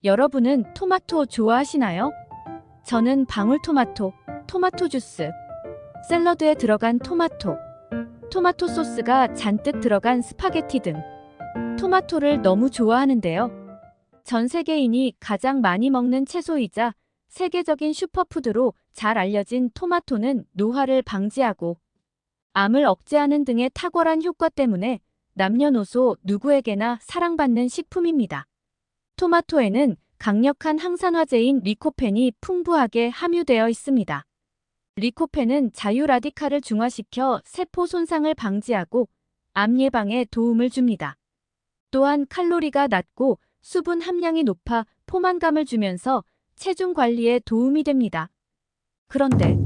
여러분은 토마토 좋아하시나요? 저는 방울토마토, 토마토 주스, 샐러드에 들어간 토마토, 토마토 소스가 잔뜩 들어간 스파게티 등 토마토를 너무 좋아하는데요. 전 세계인이 가장 많이 먹는 채소이자 세계적인 슈퍼푸드로 잘 알려진 토마토는 노화를 방지하고 암을 억제하는 등의 탁월한 효과 때문에 남녀노소 누구에게나 사랑받는 식품입니다. 토마토에는 강력한 항산화제인 리코펜이 풍부하게 함유되어 있습니다. 리코펜은 자유라디칼을 중화시켜 세포 손상을 방지하고 암 예방에 도움을 줍니다. 또한 칼로리가 낮고 수분 함량이 높아 포만감을 주면서 체중 관리에 도움이 됩니다. 그런데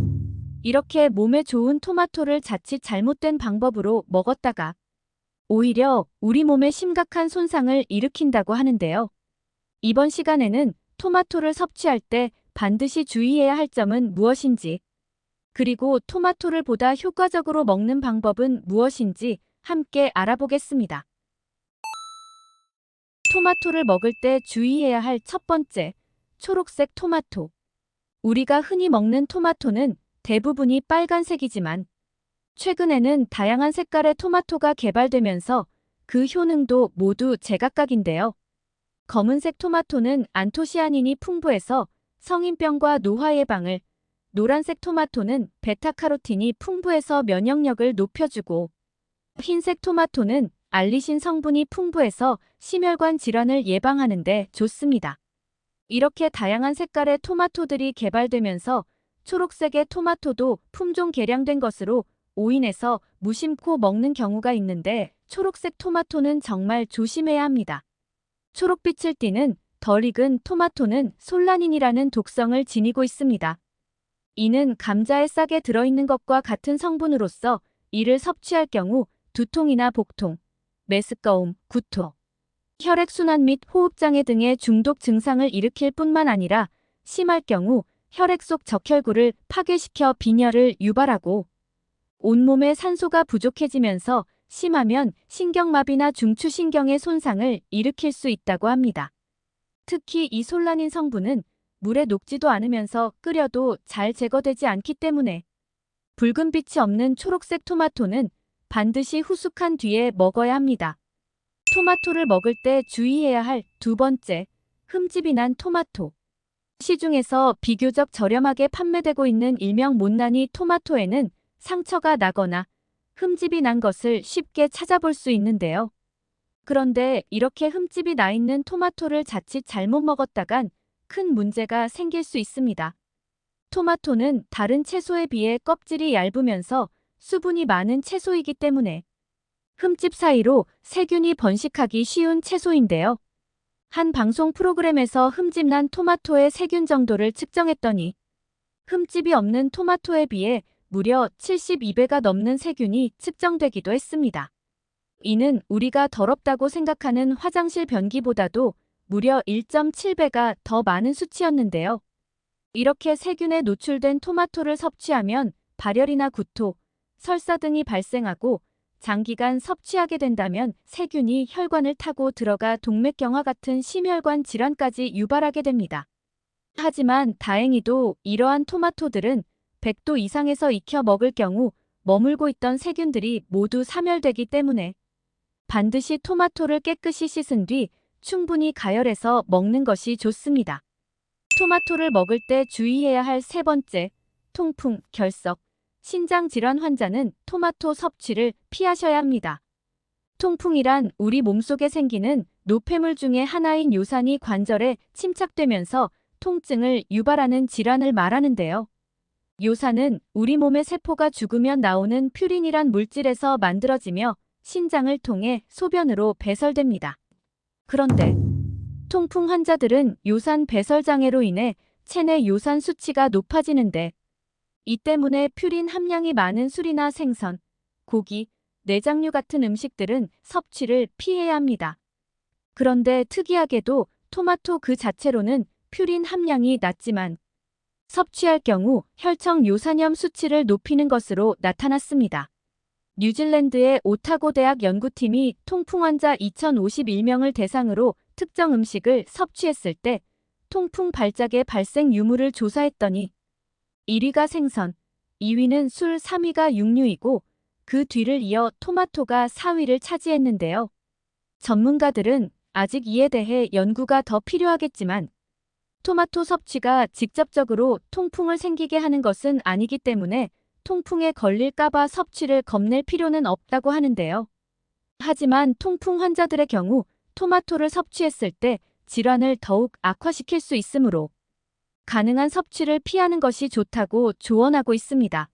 이렇게 몸에 좋은 토마토를 자칫 잘못된 방법으로 먹었다가 오히려 우리 몸에 심각한 손상을 일으킨다고 하는데요. 이번 시간에는 토마토를 섭취할 때 반드시 주의해야 할 점은 무엇인지, 그리고 토마토를 보다 효과적으로 먹는 방법은 무엇인지 함께 알아보겠습니다. 토마토를 먹을 때 주의해야 할 첫 번째, 초록색 토마토. 우리가 흔히 먹는 토마토는 대부분이 빨간색이지만 최근에는 다양한 색깔의 토마토가 개발되면서 그 효능도 모두 제각각인데요. 검은색 토마토는 안토시아닌이 풍부해서 성인병과 노화 예방을, 노란색 토마토는 베타카로틴이 풍부해서 면역력을 높여주고, 흰색 토마토는 알리신 성분이 풍부해서 심혈관 질환을 예방하는 데 좋습니다. 이렇게 다양한 색깔의 토마토들이 개발되면서 초록색의 토마토도 품종 개량된 것으로 오인해서 무심코 먹는 경우가 있는데, 초록색 토마토는 정말 조심해야 합니다. 초록빛을 띠는 덜 익은 토마토는 솔라닌이라는 독성을 지니고 있습니다. 이는 감자에 싹에 들어있는 것과 같은 성분으로서 이를 섭취할 경우 두통이나 복통, 메스꺼움, 구토, 혈액순환 및 호흡장애 등의 중독 증상을 일으킬 뿐만 아니라 심할 경우 혈액 속 적혈구를 파괴시켜 빈혈을 유발하고 온몸에 산소가 부족해지면서 심하면 신경마비나 중추신경의 손상을 일으킬 수 있다고 합니다. 특히 이 솔라닌 성분은 물에 녹지도 않으면서 끓여도 잘 제거되지 않기 때문에 붉은 빛이 없는 초록색 토마토는 반드시 후숙한 뒤에 먹어야 합니다. 토마토를 먹을 때 주의해야 할 두 번째, 흠집이 난 토마토. 시중에서 비교적 저렴하게 판매되고 있는 일명 못난이 토마토에는 상처가 나거나 흠집이 난 것을 쉽게 찾아볼 수 있는데요. 그런데 이렇게 흠집이 나 있는 토마토를 자칫 잘못 먹었다간 큰 문제가 생길 수 있습니다. 토마토는 다른 채소에 비해 껍질이 얇으면서 수분이 많은 채소이기 때문에 흠집 사이로 세균이 번식하기 쉬운 채소인데요. 한 방송 프로그램에서 흠집 난 토마토의 세균 정도를 측정했더니 흠집이 없는 토마토에 비해 무려 72배가 넘는 세균이 측정되기도 했습니다. 이는 우리가 더럽다고 생각하는 화장실 변기보다도 무려 1.7배가 더 많은 수치였는데요. 이렇게 세균에 노출된 토마토를 섭취하면 발열이나 구토, 설사 등이 발생하고 장기간 섭취하게 된다면 세균이 혈관을 타고 들어가 동맥경화 같은 심혈관 질환까지 유발하게 됩니다. 하지만 다행히도 이러한 토마토들은 100도 이상에서 익혀 먹을 경우 머물고 있던 세균들이 모두 사멸되기 때문에 반드시 토마토를 깨끗이 씻은 뒤 충분히 가열해서 먹는 것이 좋습니다. 토마토를 먹을 때 주의해야 할 세 번째, 통풍, 결석, 신장질환 환자는 토마토 섭취를 피하셔야 합니다. 통풍이란 우리 몸속에 생기는 노폐물 중의 하나인 요산이 관절에 침착되면서 통증을 유발하는 질환을 말하는데요. 요산은 우리 몸의 세포가 죽으면 나오는 퓨린이란 물질에서 만들어지며 신장을 통해 소변으로 배설됩니다. 그런데 통풍 환자들은 요산 배설 장애로 인해 체내 요산 수치가 높아지는데, 이 때문에 퓨린 함량이 많은 술이나 생선, 고기, 내장류 같은 음식들은 섭취를 피해야 합니다. 그런데 특이하게도 토마토 그 자체로는 퓨린 함량이 낮지만 섭취할 경우 혈청 요산염 수치를 높이는 것으로 나타났습니다. 뉴질랜드의 오타고 대학 연구팀이 통풍 환자 2051명을 대상으로 특정 음식을 섭취했을 때 통풍 발작의 발생 유무를 조사했더니 1위가 생선, 2위는 술, 3위가 육류이고 그 뒤를 이어 토마토가 4위를 차지했는데요. 전문가들은 아직 이에 대해 연구가 더 필요하겠지만 토마토 섭취가 직접적으로 통풍을 생기게 하는 것은 아니기 때문에 통풍에 걸릴까봐 섭취를 겁낼 필요는 없다고 하는데요. 하지만 통풍 환자들의 경우 토마토를 섭취했을 때 질환을 더욱 악화시킬 수 있으므로 가능한 섭취를 피하는 것이 좋다고 조언하고 있습니다.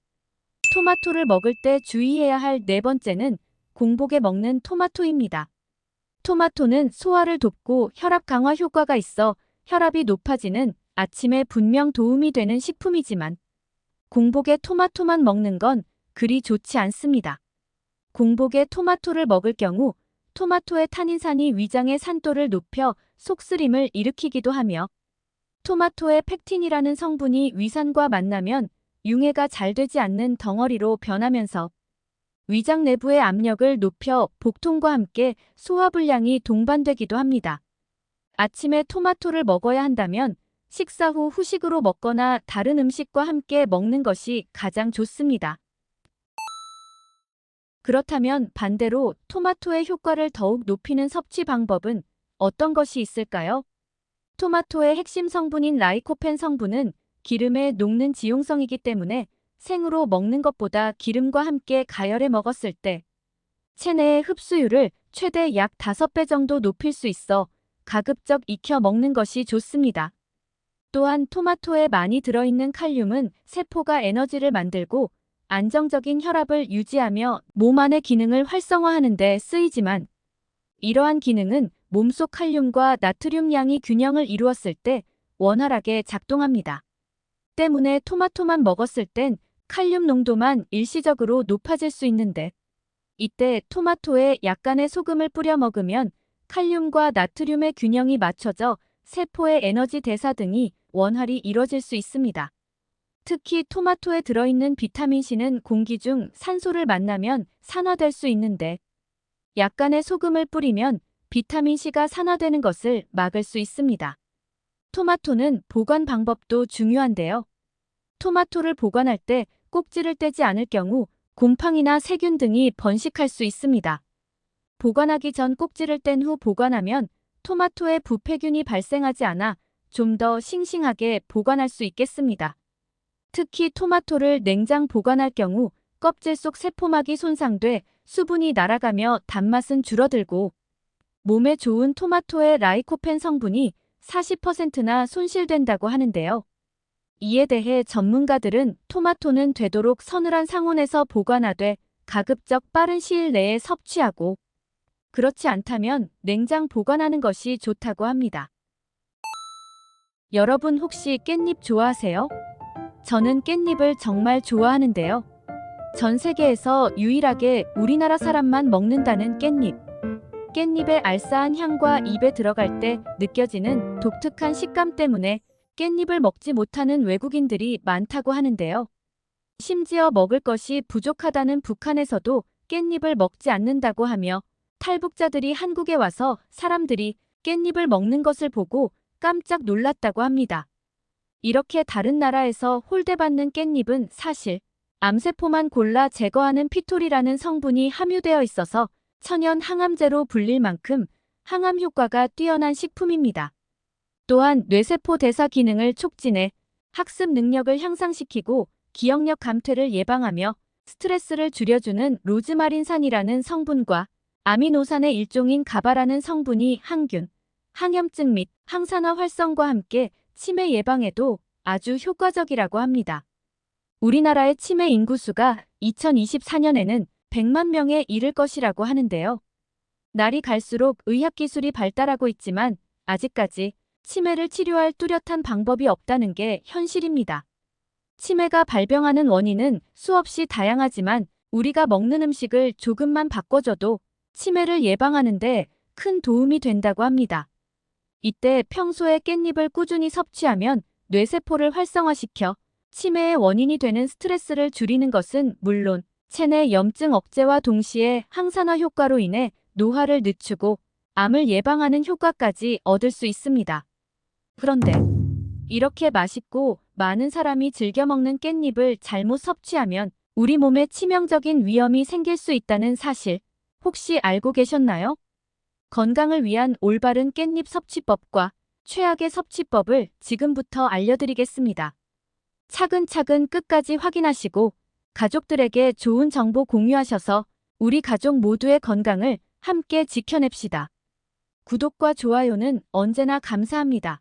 토마토를 먹을 때 주의해야 할 네 번째는 공복에 먹는 토마토입니다. 토마토는 소화를 돕고 혈압 강화 효과가 있어 혈압이 높아지는 아침에 분명 도움이 되는 식품이지만 공복에 토마토만 먹는 건 그리 좋지 않습니다. 공복에 토마토를 먹을 경우 토마토의 타닌산이 위장의 산도를 높여 속쓰림을 일으키기도 하며 토마토의 펙틴이라는 성분이 위산과 만나면 융해가 잘 되지 않는 덩어리로 변하면서 위장 내부의 압력을 높여 복통과 함께 소화불량이 동반되기도 합니다. 아침에 토마토를 먹어야 한다면 식사 후 후식으로 먹거나 다른 음식과 함께 먹는 것이 가장 좋습니다. 그렇다면 반대로 토마토의 효과를 더욱 높이는 섭취 방법은 어떤 것이 있을까요? 토마토의 핵심 성분인 라이코펜 성분은 기름에 녹는 지용성이기 때문에 생으로 먹는 것보다 기름과 함께 가열해 먹었을 때 체내의 흡수율을 최대 약 5배 정도 높일 수 있어 가급적 익혀 먹는 것이 좋습니다. 또한 토마토에 많이 들어있는 칼륨은 세포가 에너지를 만들고 안정적인 혈압을 유지하며 몸 안의 기능을 활성화하는 데 쓰이지만 이러한 기능은 몸속 칼륨과 나트륨 양이 균형을 이루었을 때 원활하게 작동합니다. 때문에 토마토만 먹었을 땐 칼륨 농도만 일시적으로 높아질 수 있는데 이때 토마토에 약간의 소금을 뿌려 먹으면 칼륨과 나트륨의 균형이 맞춰져 세포의 에너지 대사 등이 원활히 이뤄질 수 있습니다. 특히 토마토에 들어있는 비타민C는 공기 중 산소를 만나면 산화될 수 있는데 약간의 소금을 뿌리면 비타민C가 산화되는 것을 막을 수 있습니다. 토마토는 보관 방법도 중요한데요. 토마토를 보관할 때 꼭지를 떼지 않을 경우 곰팡이나 세균 등이 번식할 수 있습니다. 보관하기 전 꼭지를 뗀 후 보관하면 토마토에 부패균이 발생하지 않아 좀 더 싱싱하게 보관할 수 있겠습니다. 특히 토마토를 냉장 보관할 경우 껍질 속 세포막이 손상돼 수분이 날아가며 단맛은 줄어들고 몸에 좋은 토마토의 라이코펜 성분이 40%나 손실된다고 하는데요. 이에 대해 전문가들은 토마토는 되도록 서늘한 상온에서 보관하되 가급적 빠른 시일 내에 섭취하고 그렇지 않다면 냉장 보관하는 것이 좋다고 합니다. 여러분 혹시 깻잎 좋아하세요? 저는 깻잎을 정말 좋아하는데요. 전 세계에서 유일하게 우리나라 사람만 먹는다는 깻잎. 깻잎의 알싸한 향과 입에 들어갈 때 느껴지는 독특한 식감 때문에 깻잎을 먹지 못하는 외국인들이 많다고 하는데요. 심지어 먹을 것이 부족하다는 북한에서도 깻잎을 먹지 않는다고 하며 탈북자들이 한국에 와서 사람들이 깻잎을 먹는 것을 보고 깜짝 놀랐다고 합니다. 이렇게 다른 나라에서 홀대받는 깻잎은 사실 암세포만 골라 제거하는 피톨이라는 성분이 함유되어 있어서 천연 항암제로 불릴 만큼 항암 효과가 뛰어난 식품입니다. 또한 뇌세포 대사 기능을 촉진해 학습 능력을 향상시키고 기억력 감퇴를 예방하며 스트레스를 줄여주는 로즈마린산이라는 성분과 아미노산의 일종인 가바라는 성분이 항균, 항염증 및 항산화 활성과 함께 치매 예방에도 아주 효과적이라고 합니다. 우리나라의 치매 인구수가 2024년에는 100만 명에 이를 것이라고 하는데요. 날이 갈수록 의학기술이 발달하고 있지만 아직까지 치매를 치료할 뚜렷한 방법이 없다는 게 현실입니다. 치매가 발병하는 원인은 수없이 다양하지만 우리가 먹는 음식을 조금만 바꿔줘도 치매를 예방하는 데 큰 도움이 된다고 합니다. 이때 평소에 깻잎을 꾸준히 섭취하면 뇌세포를 활성화시켜 치매의 원인이 되는 스트레스를 줄이는 것은 물론 체내 염증 억제와 동시에 항산화 효과로 인해 노화를 늦추고 암을 예방하는 효과까지 얻을 수 있습니다. 그런데 이렇게 맛있고 많은 사람이 즐겨 먹는 깻잎을 잘못 섭취하면 우리 몸에 치명적인 위험이 생길 수 있다는 사실 혹시 알고 계셨나요? 건강을 위한 올바른 깻잎 섭취법과 최악의 섭취법을 지금부터 알려드리겠습니다. 차근차근 끝까지 확인하시고 가족들에게 좋은 정보 공유하셔서 우리 가족 모두의 건강을 함께 지켜냅시다. 구독과 좋아요는 언제나 감사합니다.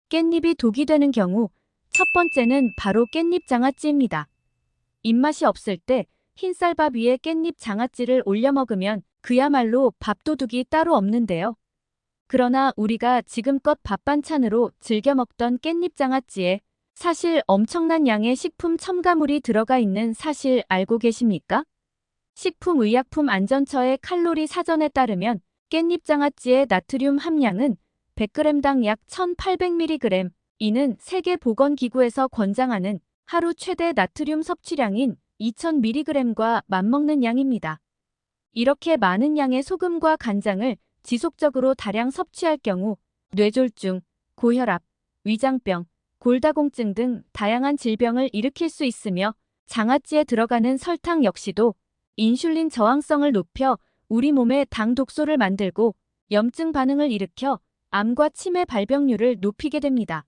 깻잎이 독이 되는 경우 첫 번째는 바로 깻잎 장아찌입니다. 입맛이 없을 때 흰쌀밥 위에 깻잎 장아찌를 올려 먹으면 그야말로 밥도둑이 따로 없는데요. 그러나 우리가 지금껏 밥 반찬으로 즐겨 먹던 깻잎 장아찌에 사실 엄청난 양의 식품 첨가물이 들어가 있는 사실 알고 계십니까? 식품의약품안전처의 칼로리 사전에 따르면 깻잎 장아찌의 나트륨 함량은 100g당 약 1800mg, 이는 세계보건기구에서 권장하는 하루 최대 나트륨 섭취량인 2000mg과 맞먹는 양입니다. 이렇게 많은 양의 소금과 간장을 지속적으로 다량 섭취할 경우 뇌졸중, 고혈압, 위장병, 골다공증 등 다양한 질병을 일으킬 수 있으며 장아찌에 들어가는 설탕 역시도 인슐린 저항성을 높여 우리 몸에 당 독소를 만들고 염증 반응을 일으켜 암과 치매 발병률을 높이게 됩니다.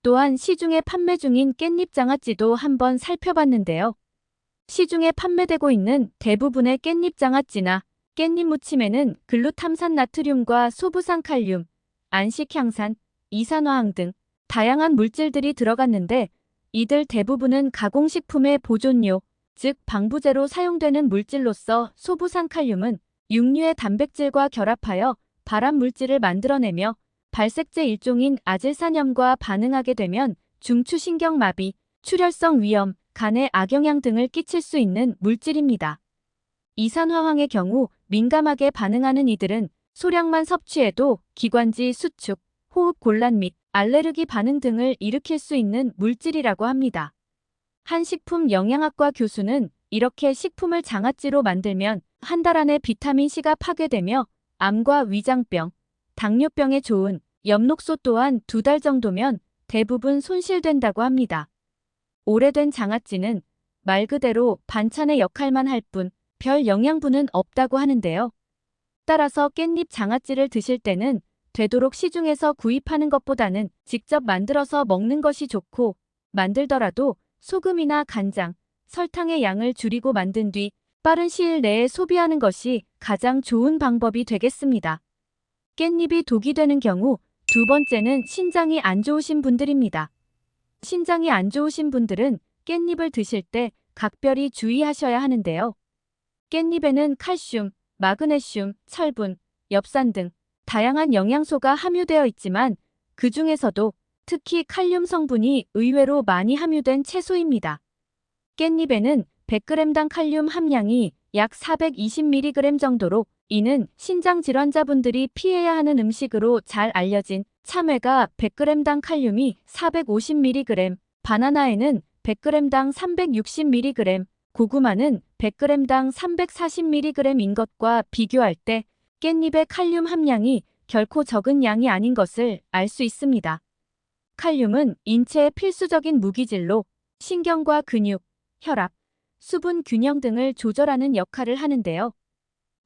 또한 시중에 판매 중인 깻잎 장아찌도 한번 살펴봤는데요. 시중에 판매되고 있는 대부분의 깻잎 장아찌나 깻잎 무침에는 글루탐산 나트륨과 소부산 칼륨, 안식향산, 이산화황 등 다양한 물질들이 들어갔는데 이들 대부분은 가공식품의 보존료, 즉 방부제로 사용되는 물질로서 소부산 칼륨은 육류의 단백질과 결합하여 발암 물질을 만들어내며 발색제 일종인 아질산염과 반응하게 되면 중추신경마비, 출혈성 위염, 간에 악영향 등을 끼칠 수 있는 물질입니다. 이산화황의 경우 민감하게 반응하는 이들은 소량만 섭취해도 기관지 수축, 호흡 곤란 및 알레르기 반응 등을 일으킬 수 있는 물질이라고 합니다. 한 식품 영양학과 교수는 이렇게 식품을 장아찌로 만들면 한 달 안에 비타민C가 파괴되며 암과 위장병, 당뇨병에 좋은 엽록소 또한 2달 정도면 대부분 손실된다고 합니다. 오래된 장아찌는 말 그대로 반찬의 역할만 할 뿐 별 영양분은 없다고 하는데요. 따라서 깻잎 장아찌를 드실 때는 되도록 시중에서 구입하는 것보다는 직접 만들어서 먹는 것이 좋고 만들더라도 소금이나 간장, 설탕의 양을 줄이고 만든 뒤 빠른 시일 내에 소비하는 것이 가장 좋은 방법이 되겠습니다. 깻잎이 독이 되는 경우 두 번째는 신장이 안 좋으신 분들입니다. 신장이 안 좋으신 분들은 깻잎을 드실 때 각별히 주의하셔야 하는데요. 깻잎에는 칼슘, 마그네슘, 철분, 엽산 등 다양한 영양소가 함유되어 있지만 그 중에서도 특히 칼륨 성분이 의외로 많이 함유된 채소입니다. 깻잎에는 100g당 칼륨 함량이 약 420mg 정도로 이는 신장질환자분들이 피해야 하는 음식으로 잘 알려진 참외가 100g당 칼륨이 450mg, 바나나에는 100g당 360mg, 고구마는 100g당 340mg인 것과 비교할 때 깻잎의 칼륨 함량이 결코 적은 양이 아닌 것을 알 수 있습니다. 칼륨은 인체의 필수적인 무기질로 신경과 근육, 혈압, 수분 균형 등을 조절하는 역할을 하는데요.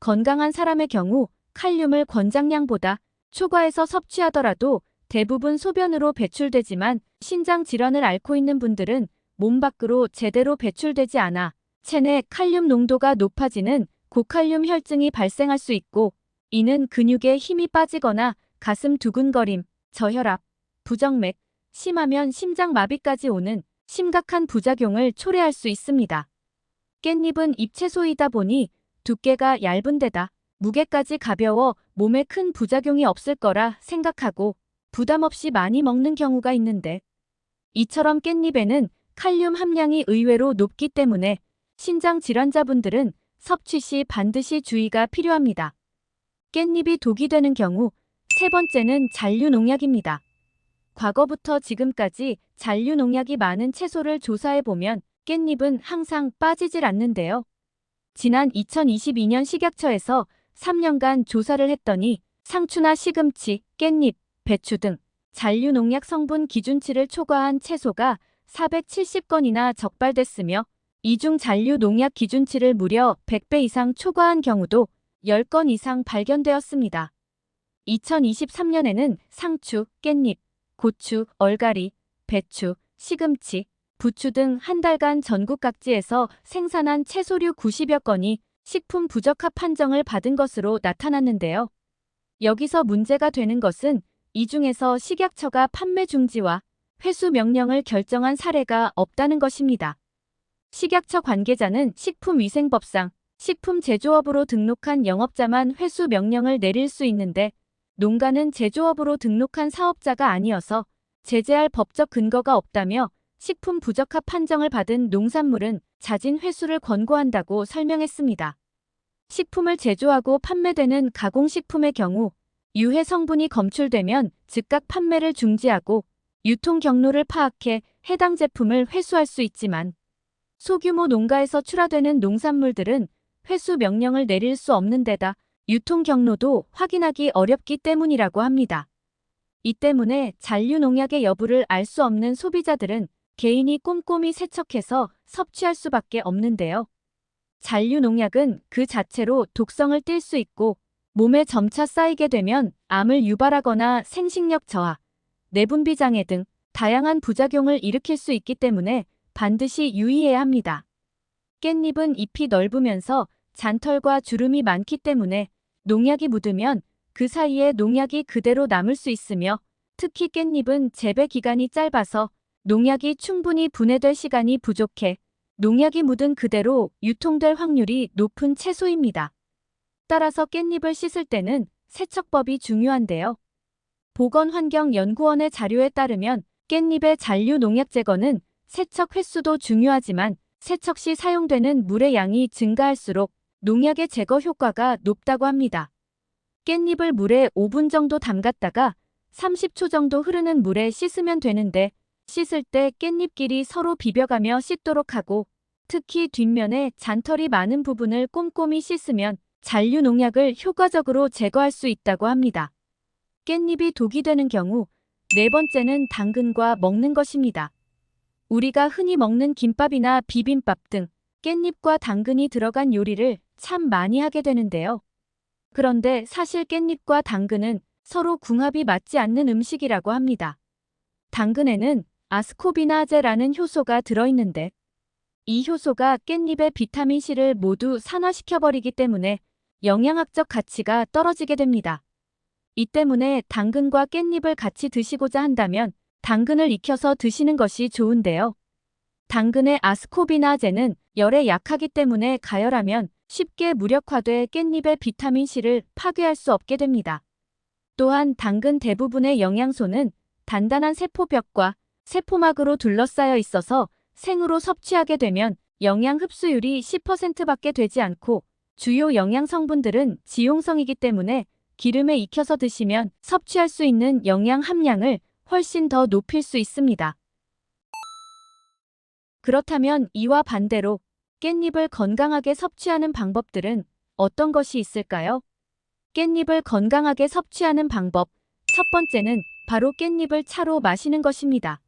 건강한 사람의 경우 칼륨을 권장량보다 초과해서 섭취하더라도 대부분 소변으로 배출되지만 신장 질환을 앓고 있는 분들은 몸 밖으로 제대로 배출되지 않아 체내 칼륨 농도가 높아지는 고칼륨 혈증이 발생할 수 있고 이는 근육에 힘이 빠지거나 가슴 두근거림, 저혈압, 부정맥, 심하면 심장마비까지 오는 심각한 부작용을 초래할 수 있습니다. 깻잎은 잎채소이다 보니 두께가 얇은 데다 무게까지 가벼워 몸에 큰 부작용이 없을 거라 생각하고 부담 없이 많이 먹는 경우가 있는데 이처럼 깻잎에는 칼륨 함량이 의외로 높기 때문에 신장 질환자분들은 섭취 시 반드시 주의가 필요합니다. 깻잎이 독이 되는 경우 세 번째는 잔류농약입니다. 과거부터 지금까지 잔류농약이 많은 채소를 조사해보면 깻잎은 항상 빠지질 않는데요. 지난 2022년 식약처에서 3년간 조사를 했더니 상추나 시금치, 깻잎, 배추 등 잔류 농약 성분 기준치를 초과한 채소가 470건이나 적발됐으며 이 중 잔류 농약 기준치를 무려 100배 이상 초과한 경우도 10건 이상 발견되었습니다. 2023년에는 상추, 깻잎, 고추, 얼갈이, 배추, 시금치, 부추 등 한 달간 전국 각지에서 생산한 채소류 90여 건이 식품 부적합 판정을 받은 것으로 나타났는데요. 여기서 문제가 되는 것은 이 중에서 식약처가 판매 중지와 회수 명령을 결정한 사례가 없다는 것입니다. 식약처 관계자는 식품위생법상 식품 제조업으로 등록한 영업자만 회수 명령을 내릴 수 있는데 농가는 제조업으로 등록한 사업자가 아니어서 제재할 법적 근거가 없다며 식품 부적합 판정을 받은 농산물은 자진 회수를 권고한다고 설명했습니다. 식품을 제조하고 판매되는 가공식품의 경우 유해 성분이 검출되면 즉각 판매를 중지하고 유통 경로를 파악해 해당 제품을 회수할 수 있지만 소규모 농가에서 출하되는 농산물들은 회수 명령을 내릴 수 없는 데다 유통 경로도 확인하기 어렵기 때문이라고 합니다. 이 때문에 잔류 농약의 여부를 알 수 없는 소비자들은 개인이 꼼꼼히 세척해서 섭취할 수밖에 없는데요. 잔류 농약은 그 자체로 독성을 띨 수 있고 몸에 점차 쌓이게 되면 암을 유발하거나 생식력 저하, 내분비 장애 등 다양한 부작용을 일으킬 수 있기 때문에 반드시 유의해야 합니다. 깻잎은 잎이 넓으면서 잔털과 주름이 많기 때문에 농약이 묻으면 그 사이에 농약이 그대로 남을 수 있으며 특히 깻잎은 재배 기간이 짧아서 농약이 충분히 분해될 시간이 부족해 농약이 묻은 그대로 유통될 확률이 높은 채소입니다. 따라서 깻잎을 씻을 때는 세척법이 중요한데요. 보건환경연구원의 자료에 따르면 깻잎의 잔류 농약 제거는 세척 횟수도 중요하지만 세척 시 사용되는 물의 양이 증가할수록 농약의 제거 효과가 높다고 합니다. 깻잎을 물에 5분 정도 담갔다가 30초 정도 흐르는 물에 씻으면 되는데 씻을 때 깻잎끼리 서로 비벼가며 씻도록 하고 특히 뒷면에 잔털이 많은 부분을 꼼꼼히 씻으면 잔류 농약을 효과적으로 제거할 수 있다고 합니다. 깻잎이 독이 되는 경우 네 번째는 당근과 먹는 것입니다. 우리가 흔히 먹는 김밥이나 비빔밥 등 깻잎과 당근이 들어간 요리를 참 많이 하게 되는데요. 그런데 사실 깻잎과 당근은 서로 궁합이 맞지 않는 음식이라고 합니다. 당근에는 아스코비나제라는 효소가 들어있는데 이 효소가 깻잎의 비타민C를 모두 산화시켜버리기 때문에 영양학적 가치가 떨어지게 됩니다. 이 때문에 당근과 깻잎을 같이 드시고자 한다면 당근을 익혀서 드시는 것이 좋은데요. 당근의 아스코비나제는 열에 약하기 때문에 가열하면 쉽게 무력화돼 깻잎의 비타민C를 파괴할 수 없게 됩니다. 또한 당근 대부분의 영양소는 단단한 세포벽과 세포막으로 둘러싸여 있어서 생으로 섭취하게 되면 영양 흡수율이 10%밖에 되지 않고 주요 영양 성분들은 지용성이기 때문에 기름에 익혀서 드시면 섭취할 수 있는 영양 함량을 훨씬 더 높일 수 있습니다. 그렇다면 이와 반대로 깻잎을 건강하게 섭취하는 방법들은 어떤 것이 있을까요? 깻잎을 건강하게 섭취하는 방법. 첫 번째는 바로 깻잎을 차로 마시는 것입니다.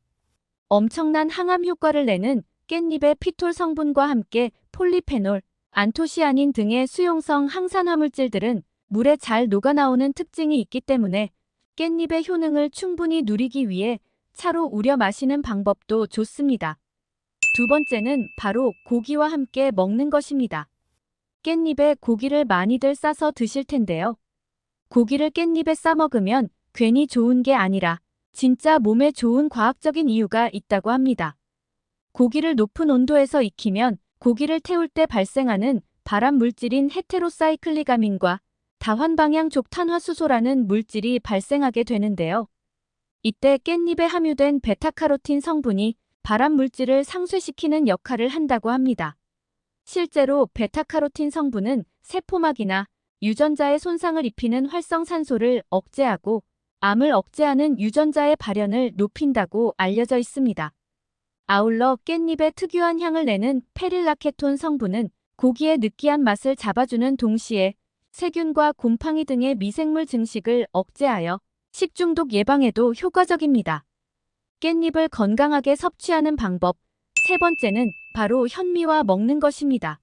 엄청난 항암 효과를 내는 깻잎의 피톨 성분과 함께 폴리페놀, 안토시아닌 등의 수용성 항산화 물질들은 물에 잘 녹아나오는 특징이 있기 때문에 깻잎의 효능을 충분히 누리기 위해 차로 우려 마시는 방법도 좋습니다. 두 번째는 바로 고기와 함께 먹는 것입니다. 깻잎에 고기를 많이들 싸서 드실 텐데요. 고기를 깻잎에 싸 먹으면 괜히 좋은 게 아니라 진짜 몸에 좋은 과학적인 이유가 있다고 합니다. 고기를 높은 온도에서 익히면 고기를 태울 때 발생하는 발암 물질인 헤테로사이클리가민과 다환방향 족탄화수소라는 물질이 발생하게 되는데요. 이때 깻잎에 함유된 베타카로틴 성분이 발암 물질을 상쇄시키는 역할을 한다고 합니다. 실제로 베타카로틴 성분은 세포막이나 유전자에 손상을 입히는 활성산소를 억제하고 암을 억제하는 유전자의 발현을 높인다고 알려져 있습니다. 아울러 깻잎의 특유한 향을 내는 페릴라케톤 성분은 고기의 느끼한 맛을 잡아주는 동시에 세균과 곰팡이 등의 미생물 증식을 억제하여 식중독 예방에도 효과적입니다. 깻잎을 건강하게 섭취하는 방법. 세 번째는 바로 현미와 먹는 것입니다.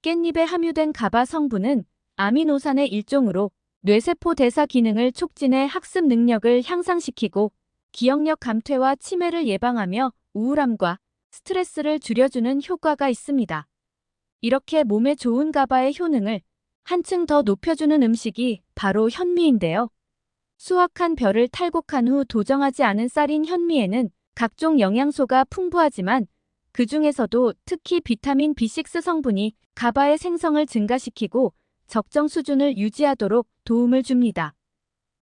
깻잎에 함유된 가바 성분은 아미노산의 일종으로 뇌세포 대사 기능을 촉진해 학습 능력을 향상시키고 기억력 감퇴와 치매를 예방하며 우울함과 스트레스를 줄여주는 효과가 있습니다. 이렇게 몸에 좋은 가바의 효능을 한층 더 높여주는 음식이 바로 현미인데요. 수확한 벼를 탈곡한 후 도정하지 않은 쌀인 현미에는 각종 영양소가 풍부하지만 그 중에서도 특히 비타민 B6 성분이 가바의 생성을 증가시키고 적정 수준을 유지하도록 도움을 줍니다.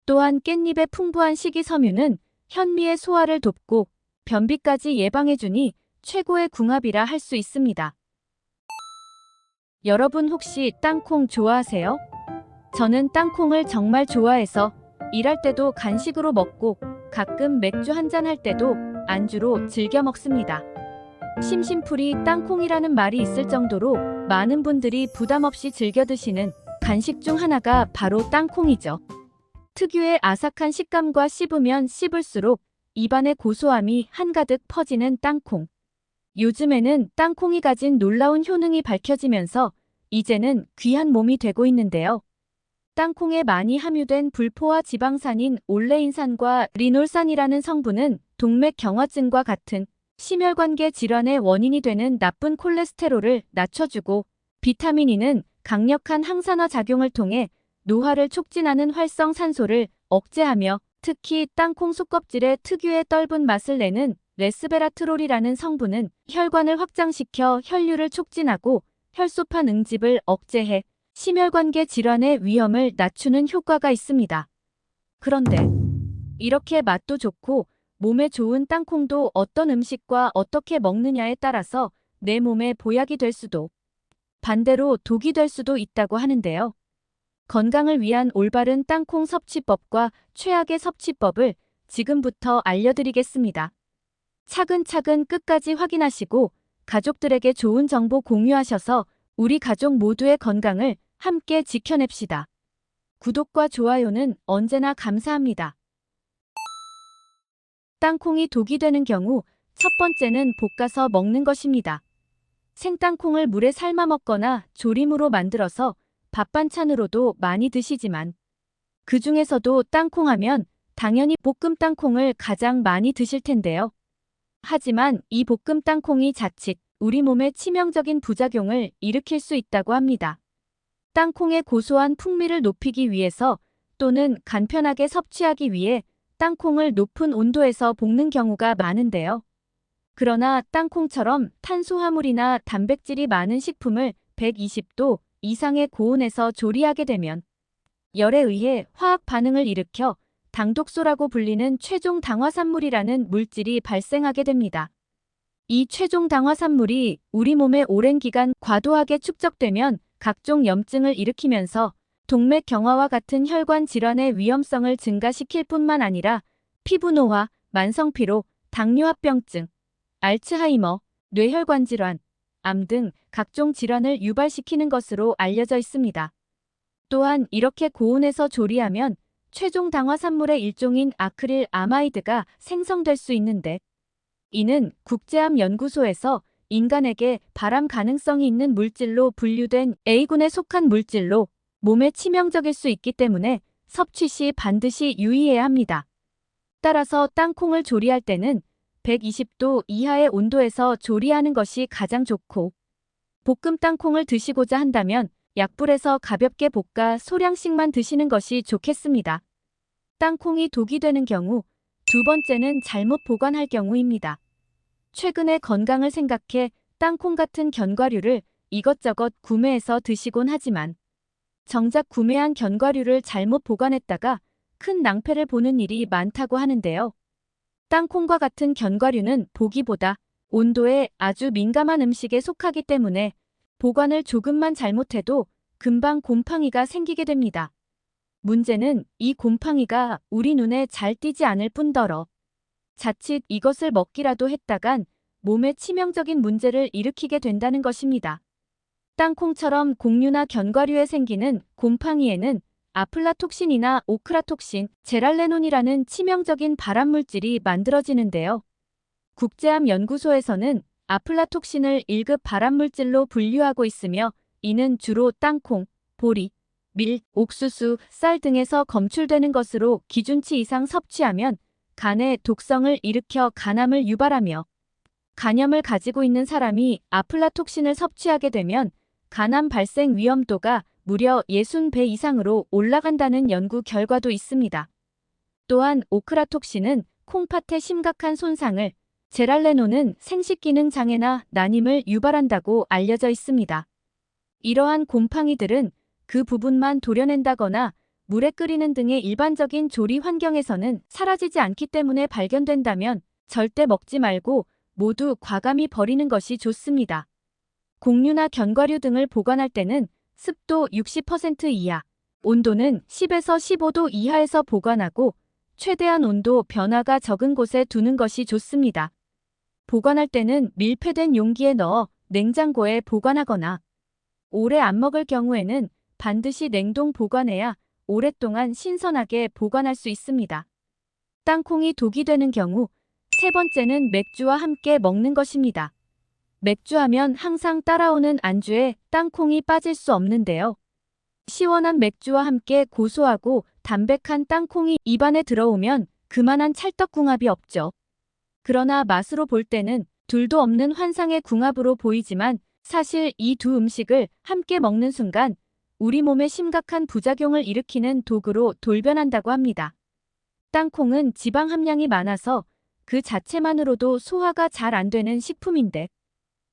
또한 깻잎의 풍부한 식이섬유는 현미의 소화를 돕고 변비까지 예방해주니 최고의 궁합이라 할 수 있습니다. 여러분 혹시 땅콩 좋아하세요? 저는 땅콩을 정말 좋아해서 일할 때도 간식으로 먹고 가끔 맥주 한잔 할 때도 안주로 즐겨 먹습니다. 심심풀이 땅콩이라는 말이 있을 정도로 많은 분들이 부담 없이 즐겨 드시는 간식 중 하나가 바로 땅콩이죠. 특유의 아삭한 식감과 씹으면 씹을수록 입안의 고소함이 한가득 퍼지는 땅콩. 요즘에는 땅콩이 가진 놀라운 효능이 밝혀지면서 이제는 귀한 몸이 되고 있는데요. 땅콩에 많이 함유된 불포화 지방산인 올레인산과 리놀산이라는 성분은 동맥 경화증과 같은 심혈관계 질환의 원인이 되는 나쁜 콜레스테롤을 낮춰주고 비타민 E는 강력한 항산화 작용을 통해 노화를 촉진하는 활성산소를 억제하며 특히 땅콩 속껍질의 특유의 떫은 맛을 내는 레스베라트롤이라는 성분은 혈관을 확장시켜 혈류를 촉진하고 혈소판 응집을 억제해 심혈관계 질환의 위험을 낮추는 효과가 있습니다. 그런데 이렇게 맛도 좋고 몸에 좋은 땅콩도 어떤 음식과 어떻게 먹느냐에 따라서 내 몸에 보약이 될 수도 반대로 독이 될 수도 있다고 하는데요. 건강을 위한 올바른 땅콩 섭취법과 최악의 섭취법을 지금부터 알려드리겠습니다. 차근차근 끝까지 확인하시고 가족들에게 좋은 정보 공유하셔서 우리 가족 모두의 건강을 함께 지켜냅시다. 구독과 좋아요는 언제나 감사합니다. 땅콩이 독이 되는 경우 첫 번째는 볶아서 먹는 것입니다. 생땅콩을 물에 삶아 먹거나 조림으로 만들어서 밥 반찬으로도 많이 드시지만 그 중에서도 땅콩 하면 당연히 볶음 땅콩을 가장 많이 드실 텐데요. 하지만 이 볶음 땅콩이 자칫 우리 몸에 치명적인 부작용을 일으킬 수 있다고 합니다. 땅콩의 고소한 풍미를 높이기 위해서 또는 간편하게 섭취하기 위해 땅콩을 높은 온도에서 볶는 경우가 많은데요. 그러나 땅콩처럼 탄수화물이나 단백질이 많은 식품을 120도 이상의 고온에서 조리하게 되면 열에 의해 화학 반응을 일으켜 당독소라고 불리는 최종 당화산물이라는 물질이 발생하게 됩니다. 이 최종 당화산물이 우리 몸에 오랜 기간 과도하게 축적되면 각종 염증을 일으키면서 동맥 경화와 같은 혈관 질환의 위험성을 증가시킬 뿐만 아니라 피부 노화, 만성피로, 당뇨합병증, 알츠하이머, 뇌혈관 질환, 암 등 각종 질환을 유발시키는 것으로 알려져 있습니다. 또한 이렇게 고온에서 조리하면 최종 당화산물의 일종인 아크릴 아마이드가 생성될 수 있는데 이는 국제암 연구소에서 인간에게 발암 가능성이 있는 물질로 분류된 A군에 속한 물질로 몸에 치명적일 수 있기 때문에 섭취 시 반드시 유의해야 합니다. 따라서 땅콩을 조리할 때는 120도 이하의 온도에서 조리하는 것이 가장 좋고 볶음 땅콩을 드시고자 한다면 약불에서 가볍게 볶아 소량씩만 드시는 것이 좋겠습니다. 땅콩이 독이 되는 경우 두 번째는 잘못 보관할 경우입니다. 최근에 건강을 생각해 땅콩 같은 견과류를 이것저것 구매해서 드시곤 하지만 정작 구매한 견과류를 잘못 보관했다가 큰 낭패를 보는 일이 많다고 하는데요. 땅콩과 같은 견과류는 보기보다 온도에 아주 민감한 음식에 속하기 때문에 보관을 조금만 잘못해도 금방 곰팡이가 생기게 됩니다. 문제는 이 곰팡이가 우리 눈에 잘 띄지 않을 뿐더러 자칫 이것을 먹기라도 했다간 몸에 치명적인 문제를 일으키게 된다는 것입니다. 땅콩처럼 곡류나 견과류에 생기는 곰팡이에는 아플라톡신이나 오크라톡신, 제랄레논이라는 치명적인 발암물질이 만들어지는데요. 국제암연구소에서는 아플라톡신을 1급 발암물질로 분류하고 있으며 이는 주로 땅콩, 보리, 밀, 옥수수, 쌀 등에서 검출되는 것으로 기준치 이상 섭취하면 간에 독성을 일으켜 간암을 유발하며 간염을 가지고 있는 사람이 아플라톡신을 섭취하게 되면 간암 발생 위험도가 무려 60배 이상으로 올라간다는 연구 결과도 있습니다. 또한 오크라톡신은 콩팥에 심각한 손상을, 제랄레논은 생식기능 장애나 난임을 유발한다고 알려져 있습니다. 이러한 곰팡이들은 그 부분만 도려낸다거나 물에 끓이는 등의 일반적인 조리 환경에서는 사라지지 않기 때문에 발견된다면 절대 먹지 말고 모두 과감히 버리는 것이 좋습니다. 곡류나 견과류 등을 보관할 때는 습도 60% 이하, 온도는 10에서 15도 이하에서 보관하고 최대한 온도 변화가 적은 곳에 두는 것이 좋습니다. 보관할 때는 밀폐된 용기에 넣어 냉장고에 보관하거나 오래 안 먹을 경우에는 반드시 냉동 보관해야 오랫동안 신선하게 보관할 수 있습니다. 땅콩이 독이 되는 경우 세 번째는 맥주와 함께 먹는 것입니다. 맥주하면 항상 따라오는 안주에 땅콩이 빠질 수 없는데요. 시원한 맥주와 함께 고소하고 담백한 땅콩이 입안에 들어오면 그만한 찰떡궁합이 없죠. 그러나 맛으로 볼 때는 둘도 없는 환상의 궁합으로 보이지만 사실 이 두 음식을 함께 먹는 순간 우리 몸에 심각한 부작용을 일으키는 독으로 돌변한다고 합니다. 땅콩은 지방 함량이 많아서 그 자체만으로도 소화가 잘 안 되는 식품인데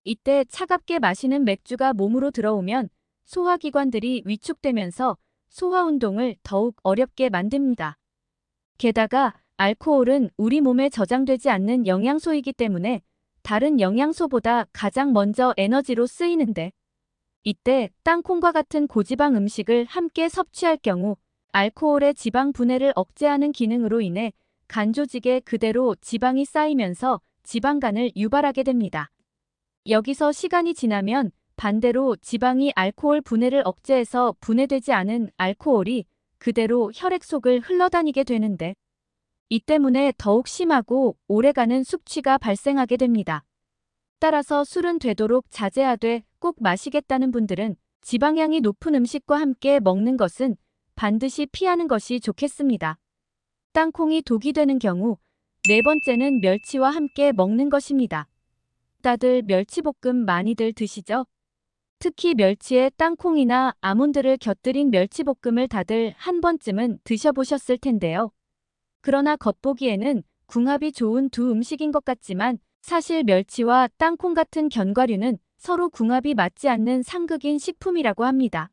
이때 차갑게 마시는 맥주가 몸으로 들어오면 소화기관들이 위축되면서 소화운동을 더욱 어렵게 만듭니다. 게다가 알코올은 우리 몸에 저장되지 않는 영양소이기 때문에 다른 영양소보다 가장 먼저 에너지로 쓰이는데 이때 땅콩과 같은 고지방 음식을 함께 섭취할 경우 알코올의 지방 분해를 억제하는 기능으로 인해 간 조직에 그대로 지방이 쌓이면서 지방간을 유발하게 됩니다. 여기서 시간이 지나면 반대로 지방이 알코올 분해를 억제해서 분해되지 않은 알코올이 그대로 혈액 속을 흘러다니게 되는데 이 때문에 더욱 심하고 오래가는 숙취가 발생하게 됩니다. 따라서 술은 되도록 자제하되 꼭 마시겠다는 분들은 지방량이 높은 음식과 함께 먹는 것은 반드시 피하는 것이 좋겠습니다. 땅콩이 독이 되는 경우 네 번째는 멸치와 함께 먹는 것입니다. 다들 멸치볶음 많이들 드시죠? 특히 멸치에 땅콩이나 아몬드를 곁들인 멸치볶음을 다들 한 번쯤은 드셔보셨을 텐데요. 그러나 겉보기에는 궁합이 좋은 두 음식인 것 같지만 사실 멸치와 땅콩 같은 견과류는 서로 궁합이 맞지 않는 상극인 식품이라고 합니다.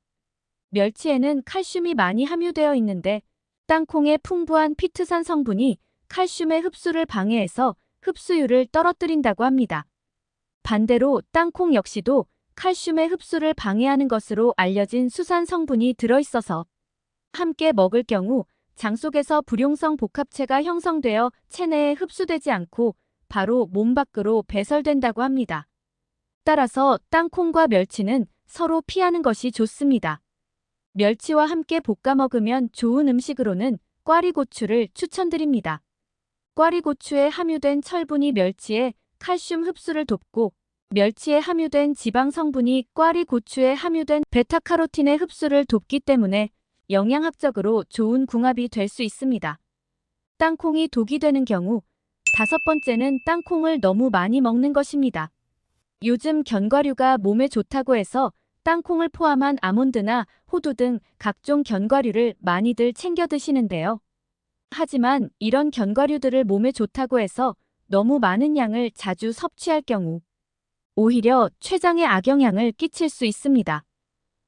멸치에는 칼슘이 많이 함유되어 있는데 땅콩의 풍부한 피트산 성분이 칼슘의 흡수를 방해해서 흡수율을 떨어뜨린다고 합니다. 반대로 땅콩 역시도 칼슘의 흡수를 방해하는 것으로 알려진 수산 성분이 들어있어서 함께 먹을 경우 장 속에서 불용성 복합체가 형성되어 체내에 흡수되지 않고 바로 몸 밖으로 배설된다고 합니다. 따라서 땅콩과 멸치는 서로 피하는 것이 좋습니다. 멸치와 함께 볶아 먹으면 좋은 음식으로는 꽈리고추를 추천드립니다. 꽈리고추에 함유된 철분이 멸치의 칼슘 흡수를 돕고 멸치에 함유된 지방 성분이 꽈리고추에 함유된 베타카로틴의 흡수를 돕기 때문에 영양학적으로 좋은 궁합이 될 수 있습니다. 땅콩이 독이 되는 경우 다섯 번째는 땅콩을 너무 많이 먹는 것입니다. 요즘 견과류가 몸에 좋다고 해서 땅콩을 포함한 아몬드나 호두 등 각종 견과류를 많이들 챙겨 드시는데요. 하지만 이런 견과류들을 몸에 좋다고 해서 너무 많은 양을 자주 섭취할 경우 오히려 췌장에 악영향을 끼칠 수 있습니다.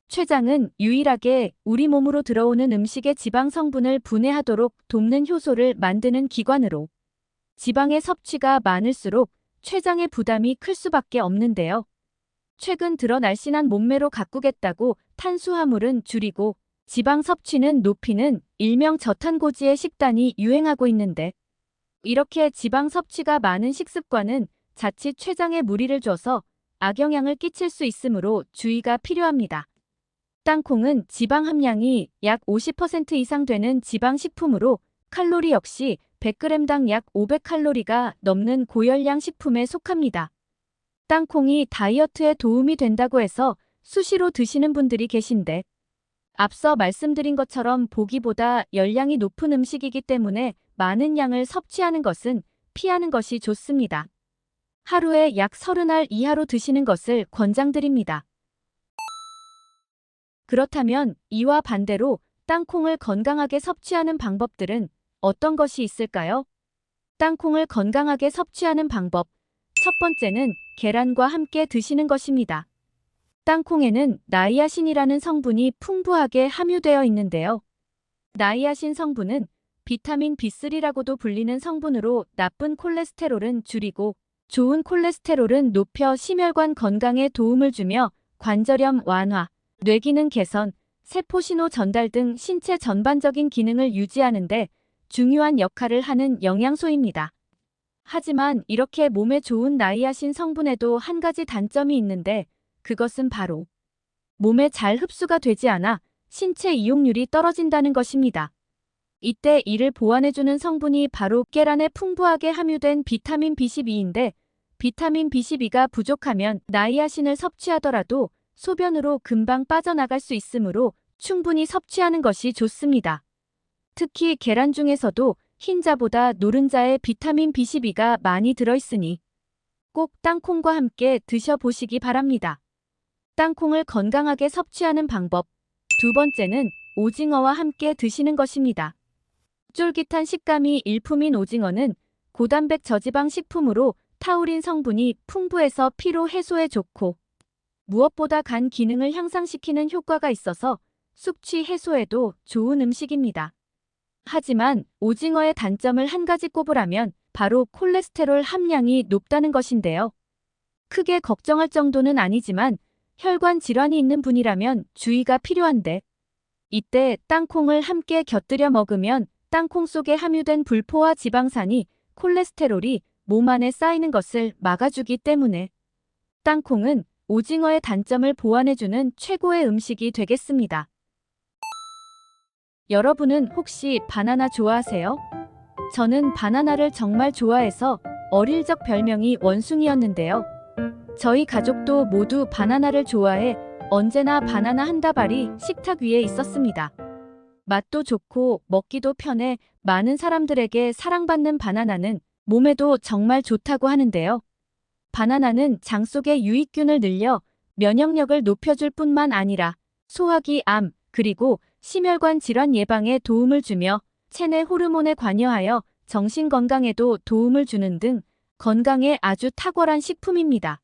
췌장은 유일하게 우리 몸으로 들어오는 음식의 지방 성분을 분해하도록 돕는 효소를 만드는 기관으로 지방의 섭취가 많을수록 췌장의 부담이 클 수밖에 없는데요. 최근 들어 날씬한 몸매로 가꾸겠다고 탄수화물은 줄이고 지방 섭취는 높이는 일명 저탄고지의 식단이 유행하고 있는데 이렇게 지방 섭취가 많은 식습관은 자칫 췌장에 무리를 줘서 악영향을 끼칠 수 있으므로 주의가 필요합니다. 땅콩은 지방 함량이 약 50% 이상 되는 지방식품으로 칼로리 역시 100g당 약 500칼로리가 넘는 고열량 식품에 속합니다. 땅콩이 다이어트에 도움이 된다고 해서 수시로 드시는 분들이 계신데 앞서 말씀드린 것처럼 보기보다 열량이 높은 음식이기 때문에 많은 양을 섭취하는 것은 피하는 것이 좋습니다. 하루에 약 30알 이하로 드시는 것을 권장드립니다. 그렇다면 이와 반대로 땅콩을 건강하게 섭취하는 방법들은 어떤 것이 있을까요? 땅콩을 건강하게 섭취하는 방법. 첫 번째는 계란과 함께 드시는 것입니다. 땅콩에는 나이아신이라는 성분이 풍부하게 함유되어 있는데요. 나이아신 성분은 비타민 B3라고도 불리는 성분으로 나쁜 콜레스테롤은 줄이고 좋은 콜레스테롤은 높여 심혈관 건강에 도움을 주며 관절염 완화, 뇌기능 개선, 세포신호 전달 등 신체 전반적인 기능을 유지하는 데 중요한 역할을 하는 영양소입니다. 하지만 이렇게 몸에 좋은 나이아신 성분에도 한 가지 단점이 있는데 그것은 바로 몸에 잘 흡수가 되지 않아 신체 이용률이 떨어진다는 것입니다. 이때 이를 보완해주는 성분이 바로 계란에 풍부하게 함유된 비타민 B12인데 비타민 B12가 부족하면 나이아신을 섭취하더라도 소변으로 금방 빠져나갈 수 있으므로 충분히 섭취하는 것이 좋습니다. 특히 계란 중에서도 흰자보다 노른자에 비타민 B12가 많이 들어있으니 꼭 땅콩과 함께 드셔보시기 바랍니다. 땅콩을 건강하게 섭취하는 방법. 두 번째는 오징어와 함께 드시는 것입니다. 쫄깃한 식감이 일품인 오징어는 고단백 저지방 식품으로 타우린 성분이 풍부해서 피로 해소에 좋고 무엇보다 간 기능을 향상시키는 효과가 있어서 숙취 해소에도 좋은 음식입니다. 하지만 오징어의 단점을 한 가지 꼽으라면 바로 콜레스테롤 함량이 높다는 것인데요. 크게 걱정할 정도는 아니지만 혈관 질환이 있는 분이라면 주의가 필요한데 이때 땅콩을 함께 곁들여 먹으면 땅콩 속에 함유된 불포화 지방산이 콜레스테롤이 몸 안에 쌓이는 것을 막아주기 때문에 땅콩은 오징어의 단점을 보완해주는 최고의 음식이 되겠습니다. 여러분은 혹시 바나나 좋아하세요? 저는 바나나를 정말 좋아해서 어릴 적 별명이 원숭이였는데요. 저희 가족도 모두 바나나를 좋아해 언제나 바나나 한 다발이 식탁 위에 있었습니다. 맛도 좋고 먹기도 편해 많은 사람들에게 사랑받는 바나나는 몸에도 정말 좋다고 하는데요. 바나나는 장 속의 유익균을 늘려 면역력을 높여줄 뿐만 아니라 소화기 암, 그리고 심혈관 질환 예방에 도움을 주며 체내 호르몬에 관여하여 정신 건강에도 도움을 주는 등 건강에 아주 탁월한 식품입니다.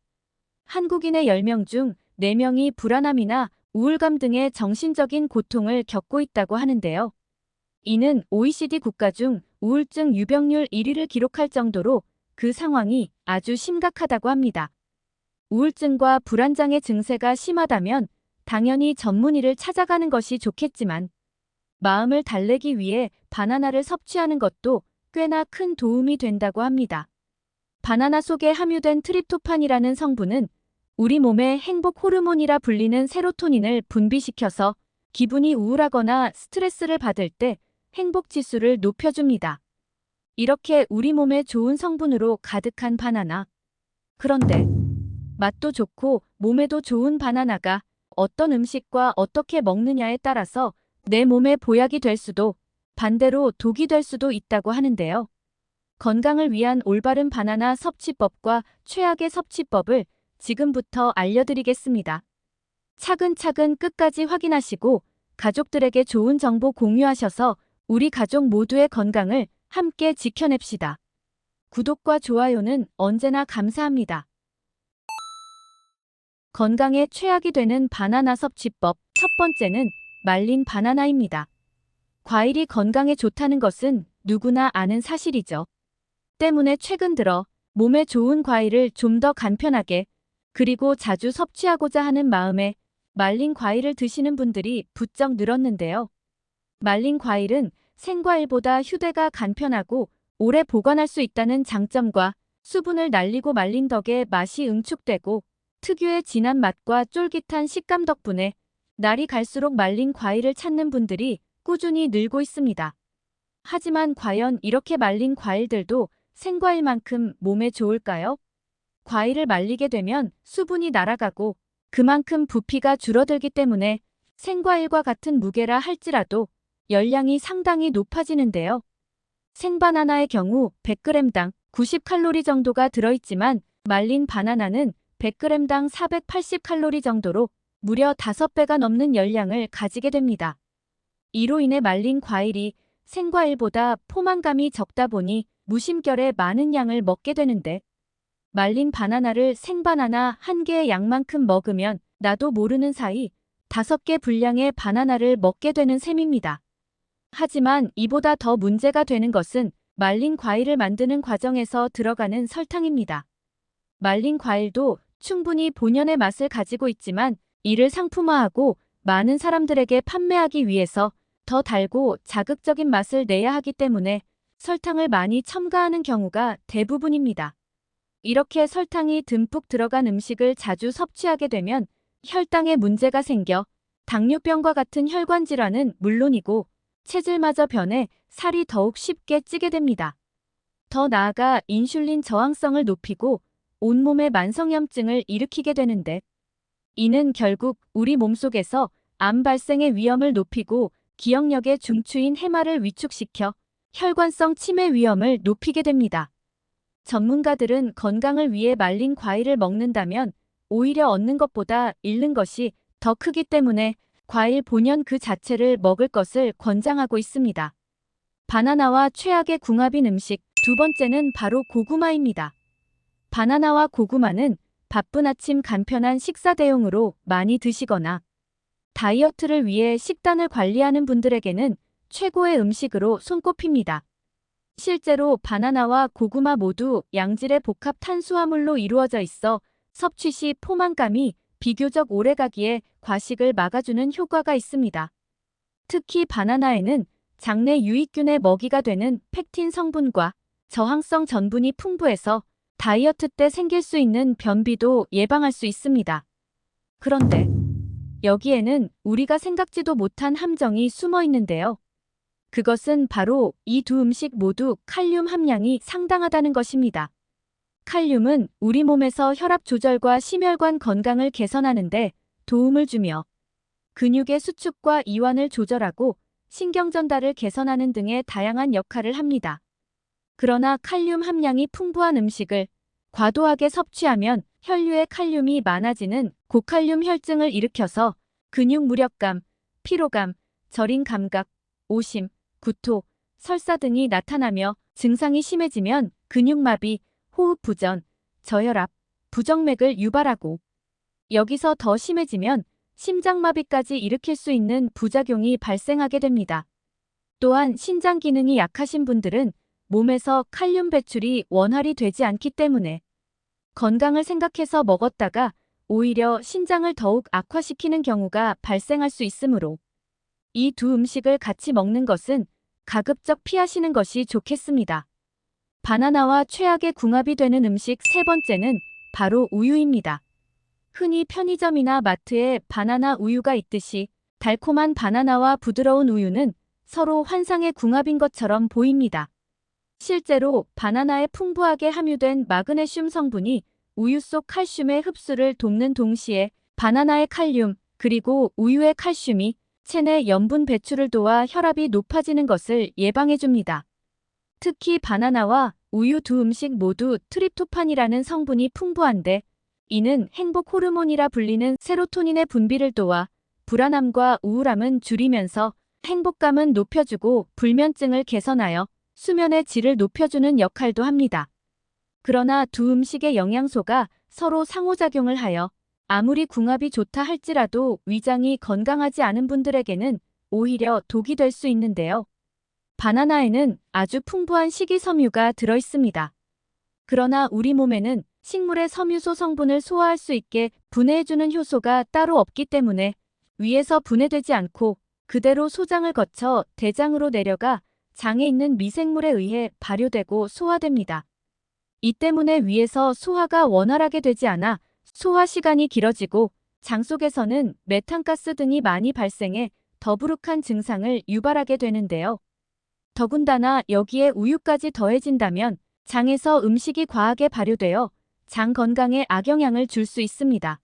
한국인의 10명 중 4명이 불안함이나 우울감 등의 정신적인 고통을 겪고 있다고 하는데요. 이는 OECD 국가 중 우울증 유병률 1위를 기록할 정도로 그 상황이 아주 심각하다고 합니다. 우울증과 불안장애 증세가 심하다면 당연히 전문의를 찾아가는 것이 좋겠지만 마음을 달래기 위해 바나나를 섭취하는 것도 꽤나 큰 도움이 된다고 합니다. 바나나 속에 함유된 트립토판이라는 성분은 우리 몸의 행복 호르몬이라 불리는 세로토닌을 분비시켜서 기분이 우울하거나 스트레스를 받을 때 행복 지수를 높여줍니다. 이렇게 우리 몸에 좋은 성분으로 가득한 바나나. 그런데 맛도 좋고 몸에도 좋은 바나나가 어떤 음식과 어떻게 먹느냐에 따라서 내 몸에 보약이 될 수도 반대로 독이 될 수도 있다고 하는데요. 건강을 위한 올바른 바나나 섭취법과 최악의 섭취법을 지금부터 알려드리겠습니다. 차근차근 끝까지 확인하시고 가족들에게 좋은 정보 공유하셔서 우리 가족 모두의 건강을 함께 지켜냅시다. 구독과 좋아요는 언제나 감사합니다. 건강에 최악이 되는 바나나 섭취법. 첫 번째는 말린 바나나입니다. 과일이 건강에 좋다는 것은 누구나 아는 사실이죠. 때문에 최근 들어 몸에 좋은 과일을 좀 더 간편하게 그리고 자주 섭취하고자 하는 마음에 말린 과일을 드시는 분들이 부쩍 늘었는데요. 말린 과일은 생과일보다 휴대가 간편하고 오래 보관할 수 있다는 장점과 수분을 날리고 말린 덕에 맛이 응축되고 특유의 진한 맛과 쫄깃한 식감 덕분에 날이 갈수록 말린 과일을 찾는 분들이 꾸준히 늘고 있습니다. 하지만 과연 이렇게 말린 과일들도 생과일만큼 몸에 좋을까요? 과일을 말리게 되면 수분이 날아가고 그만큼 부피가 줄어들기 때문에 생과일과 같은 무게라 할지라도 열량이 상당히 높아지는데요. 생바나나의 경우 100g당 90칼로리 정도가 들어있지만 말린 바나나는 100g당 480칼로리 정도로 무려 5배가 넘는 열량을 가지게 됩니다. 이로 인해 말린 과일이 생과일보다 포만감이 적다 보니 무심결에 많은 양을 먹게 되는데 말린 바나나를 생바나나 1개의 양만큼 먹으면 나도 모르는 사이 5개 분량의 바나나를 먹게 되는 셈입니다. 하지만 이보다 더 문제가 되는 것은 말린 과일을 만드는 과정에서 들어가는 설탕입니다. 말린 과일도 충분히 본연의 맛을 가지고 있지만 이를 상품화하고 많은 사람들에게 판매하기 위해서 더 달고 자극적인 맛을 내야 하기 때문에 설탕을 많이 첨가하는 경우가 대부분입니다. 이렇게 설탕이 듬뿍 들어간 음식을 자주 섭취하게 되면 혈당에 문제가 생겨 당뇨병과 같은 혈관 질환은 물론이고 체질마저 변해 살이 더욱 쉽게 찌게 됩니다. 더 나아가 인슐린 저항성을 높이고 온몸의 만성염증을 일으키게 되는데 이는 결국 우리 몸속에서 암 발생의 위험을 높이고 기억력의 중추인 해마를 위축시켜 혈관성 치매 위험을 높이게 됩니다. 전문가들은 건강을 위해 말린 과일을 먹는다면 오히려 얻는 것보다 잃는 것이 더 크기 때문에 과일 본연 그 자체를 먹을 것을 권장하고 있습니다. 바나나와 최악의 궁합인 음식 두 번째는 바로 고구마입니다. 바나나와 고구마는 바쁜 아침 간편한 식사 대용으로 많이 드시거나 다이어트를 위해 식단을 관리하는 분들에게는 최고의 음식으로 손꼽힙니다. 실제로 바나나와 고구마 모두 양질의 복합 탄수화물로 이루어져 있어 섭취 시 포만감이 비교적 오래가기에 과식을 막아주는 효과가 있습니다. 특히 바나나에는 장내 유익균의 먹이가 되는 펙틴 성분과 저항성 전분이 풍부해서 다이어트 때 생길 수 있는 변비도 예방할 수 있습니다. 그런데 여기에는 우리가 생각지도 못한 함정이 숨어 있는데요. 그것은 바로 이 두 음식 모두 칼륨 함량이 상당하다는 것입니다. 칼륨은 우리 몸에서 혈압 조절과 심혈관 건강을 개선하는 데 도움을 주며 근육의 수축과 이완을 조절하고 신경 전달을 개선하는 등의 다양한 역할을 합니다. 그러나 칼륨 함량이 풍부한 음식을 과도하게 섭취하면 혈류에 칼륨이 많아지는 고칼륨 혈증을 일으켜서 근육 무력감, 피로감, 저린 감각, 오심, 구토, 설사 등이 나타나며 증상이 심해지면 근육마비, 호흡 부전, 저혈압, 부정맥을 유발하고 여기서 더 심해지면 심장마비까지 일으킬 수 있는 부작용이 발생하게 됩니다. 또한 신장 기능이 약하신 분들은 몸에서 칼륨 배출이 원활히 되지 않기 때문에 건강을 생각해서 먹었다가 오히려 신장을 더욱 악화시키는 경우가 발생할 수 있으므로 이 두 음식을 같이 먹는 것은 가급적 피하시는 것이 좋겠습니다. 바나나와 최악의 궁합이 되는 음식 세 번째는 바로 우유입니다. 흔히 편의점이나 마트에 바나나 우유가 있듯이 달콤한 바나나와 부드러운 우유는 서로 환상의 궁합인 것처럼 보입니다. 실제로 바나나에 풍부하게 함유된 마그네슘 성분이 우유 속 칼슘의 흡수를 돕는 동시에 바나나의 칼륨 그리고 우유의 칼슘이 체내 염분 배출을 도와 혈압이 높아지는 것을 예방해줍니다. 특히 바나나와 우유 두 음식 모두 트립토판이라는 성분이 풍부한데 이는 행복 호르몬이라 불리는 세로토닌의 분비를 도와 불안함과 우울함은 줄이면서 행복감은 높여주고 불면증을 개선하여 수면의 질을 높여주는 역할도 합니다. 그러나 두 음식의 영양소가 서로 상호작용을 하여 아무리 궁합이 좋다 할지라도 위장이 건강하지 않은 분들에게는 오히려 독이 될 수 있는데요. 바나나에는 아주 풍부한 식이섬유가 들어있습니다. 그러나 우리 몸에는 식물의 섬유소 성분을 소화할 수 있게 분해해주는 효소가 따로 없기 때문에 위에서 분해되지 않고 그대로 소장을 거쳐 대장으로 내려가 장에 있는 미생물에 의해 발효되고 소화됩니다. 이 때문에 위에서 소화가 원활하게 되지 않아 소화 시간이 길어지고 장 속에서는 메탄가스 등이 많이 발생해 더부룩한 증상을 유발하게 되는데요. 더군다나 여기에 우유까지 더해진다면 장에서 음식이 과하게 발효되어 장 건강에 악영향을 줄 수 있습니다.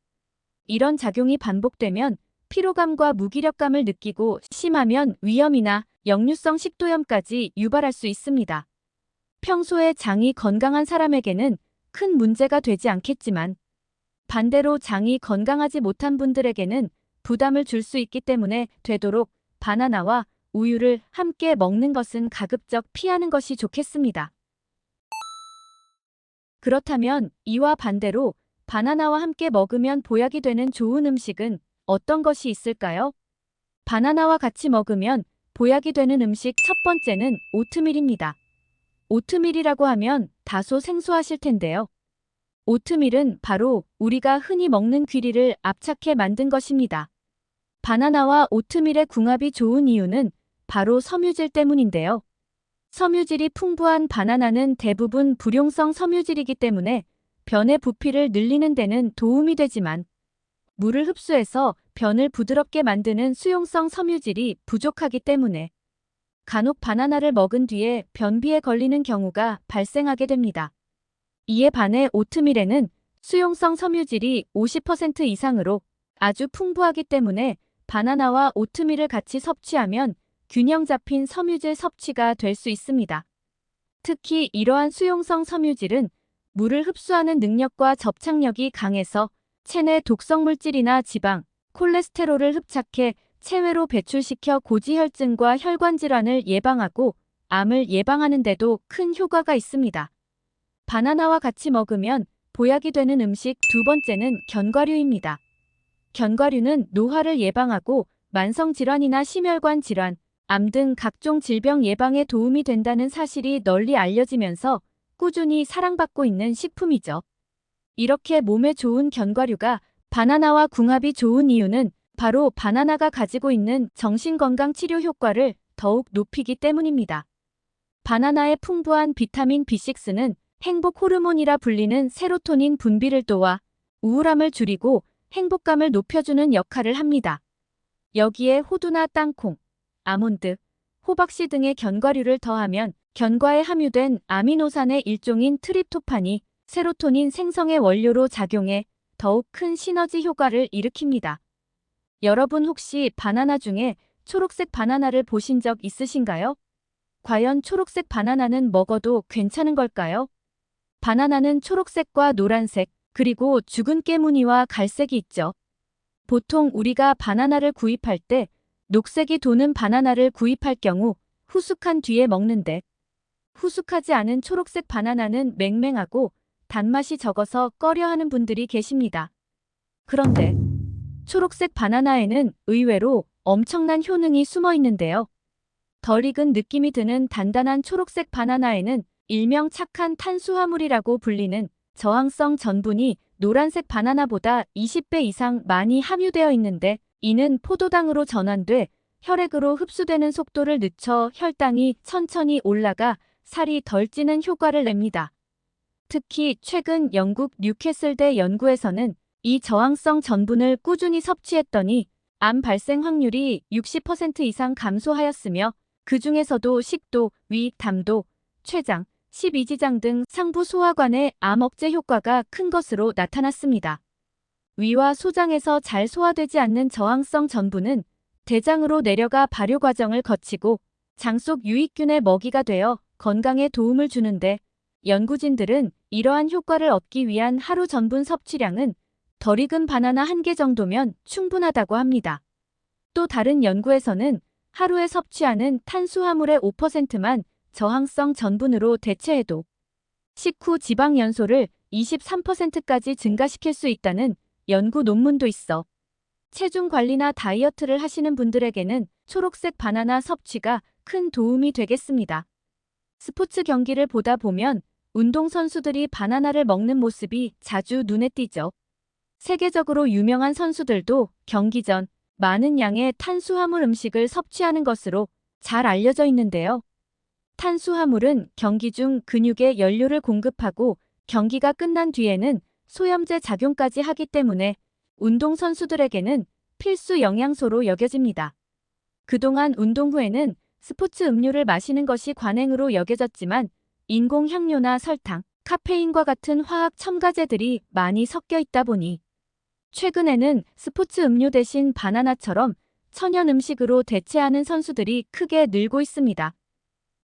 이런 작용이 반복되면 피로감과 무기력감을 느끼고 심하면 위염이나 역류성 식도염까지 유발할 수 있습니다. 평소에 장이 건강한 사람에게는 큰 문제가 되지 않겠지만 반대로 장이 건강하지 못한 분들에게는 부담을 줄 수 있기 때문에 되도록 바나나와 우유를 함께 먹는 것은 가급적 피하는 것이 좋겠습니다. 그렇다면 이와 반대로 바나나와 함께 먹으면 보약이 되는 좋은 음식은 어떤 것이 있을까요? 바나나와 같이 먹으면 보약이 되는 음식 첫 번째는 오트밀입니다. 오트밀이라고 하면 다소 생소하실 텐데요. 오트밀은 바로 우리가 흔히 먹는 귀리를 압착해 만든 것입니다. 바나나와 오트밀의 궁합이 좋은 이유는 바로 섬유질 때문인데요. 섬유질이 풍부한 바나나는 대부분 불용성 섬유질이기 때문에 변의 부피를 늘리는 데는 도움이 되지만 물을 흡수해서 변을 부드럽게 만드는 수용성 섬유질이 부족하기 때문에 간혹 바나나를 먹은 뒤에 변비에 걸리는 경우가 발생하게 됩니다. 이에 반해 오트밀에는 수용성 섬유질이 50% 이상으로 아주 풍부하기 때문에 바나나와 오트밀을 같이 섭취하면 균형 잡힌 섬유질 섭취가 될 수 있습니다. 특히 이러한 수용성 섬유질은 물을 흡수하는 능력과 접착력이 강해서 체내 독성물질이나 지방, 콜레스테롤을 흡착해 체외로 배출시켜 고지혈증과 혈관질환을 예방하고 암을 예방하는 데도 큰 효과가 있습니다. 바나나와 같이 먹으면 보약이 되는 음식 두 번째는 견과류입니다. 견과류는 노화를 예방하고 만성질환이나 심혈관 질환, 암 등 각종 질병 예방에 도움이 된다는 사실이 널리 알려지면서 꾸준히 사랑받고 있는 식품이죠. 이렇게 몸에 좋은 견과류가 바나나와 궁합이 좋은 이유는 바로 바나나가 가지고 있는 정신건강 치료 효과를 더욱 높이기 때문입니다. 바나나의 풍부한 비타민 B6는 행복 호르몬이라 불리는 세로토닌 분비를 도와 우울함을 줄이고 행복감을 높여주는 역할을 합니다. 여기에 호두나 땅콩, 아몬드, 호박씨 등의 견과류를 더하면 견과에 함유된 아미노산의 일종인 트립토판이 세로토닌 생성의 원료로 작용해 더욱 큰 시너지 효과를 일으킵니다. 여러분 혹시 바나나 중에 초록색 바나나를 보신 적 있으신가요? 과연 초록색 바나나는 먹어도 괜찮은 걸까요? 바나나는 초록색과 노란색, 그리고 죽은 깨무늬와 갈색이 있죠. 보통 우리가 바나나를 구입할 때 녹색이 도는 바나나를 구입할 경우 후숙한 뒤에 먹는데 후숙하지 않은 초록색 바나나는 맹맹하고 단맛이 적어서 꺼려하는 분들이 계십니다. 그런데 초록색 바나나에는 의외로 엄청난 효능이 숨어 있는데요. 덜 익은 느낌이 드는 단단한 초록색 바나나에는 일명 착한 탄수화물이라고 불리는 저항성 전분이 노란색 바나나보다 20배 이상 많이 함유되어 있는데 이는 포도당으로 전환돼 혈액으로 흡수되는 속도를 늦춰 혈당이 천천히 올라가 살이 덜 찌는 효과를 냅니다. 특히 최근 영국 뉴캐슬대 연구에서는 이 저항성 전분을 꾸준히 섭취했더니 암 발생 확률이 60% 이상 감소하였으며 그 중에서도 식도, 위, 담도, 췌장, 십이지장 등 상부 소화관의 암 억제 효과가 큰 것으로 나타났습니다. 위와 소장에서 잘 소화되지 않는 저항성 전분은 대장으로 내려가 발효 과정을 거치고 장 속 유익균의 먹이가 되어 건강에 도움을 주는데 연구진들은 이러한 효과를 얻기 위한 하루 전분 섭취량은 덜 익은 바나나 1개 정도면 충분하다고 합니다. 또 다른 연구에서는 하루에 섭취하는 탄수화물의 5%만 저항성 전분으로 대체해도 식후 지방 연소를 23%까지 증가시킬 수 있다는 연구 논문도 있어 체중 관리나 다이어트를 하시는 분들에게는 초록색 바나나 섭취가 큰 도움이 되겠습니다. 스포츠 경기를 보다 보면 운동선수들이 바나나를 먹는 모습이 자주 눈에 띄죠. 세계적으로 유명한 선수들도 경기 전 많은 양의 탄수화물 음식을 섭취하는 것으로 잘 알려져 있는데요. 탄수화물은 경기 중 근육에 연료를 공급하고 경기가 끝난 뒤에는 소염제 작용까지 하기 때문에 운동선수들에게는 필수 영양소로 여겨집니다. 그동안 운동 후에는 스포츠 음료를 마시는 것이 관행으로 여겨졌지만 인공 향료나 설탕, 카페인과 같은 화학 첨가제들이 많이 섞여 있다 보니 최근에는 스포츠 음료 대신 바나나처럼 천연 음식으로 대체하는 선수들이 크게 늘고 있습니다.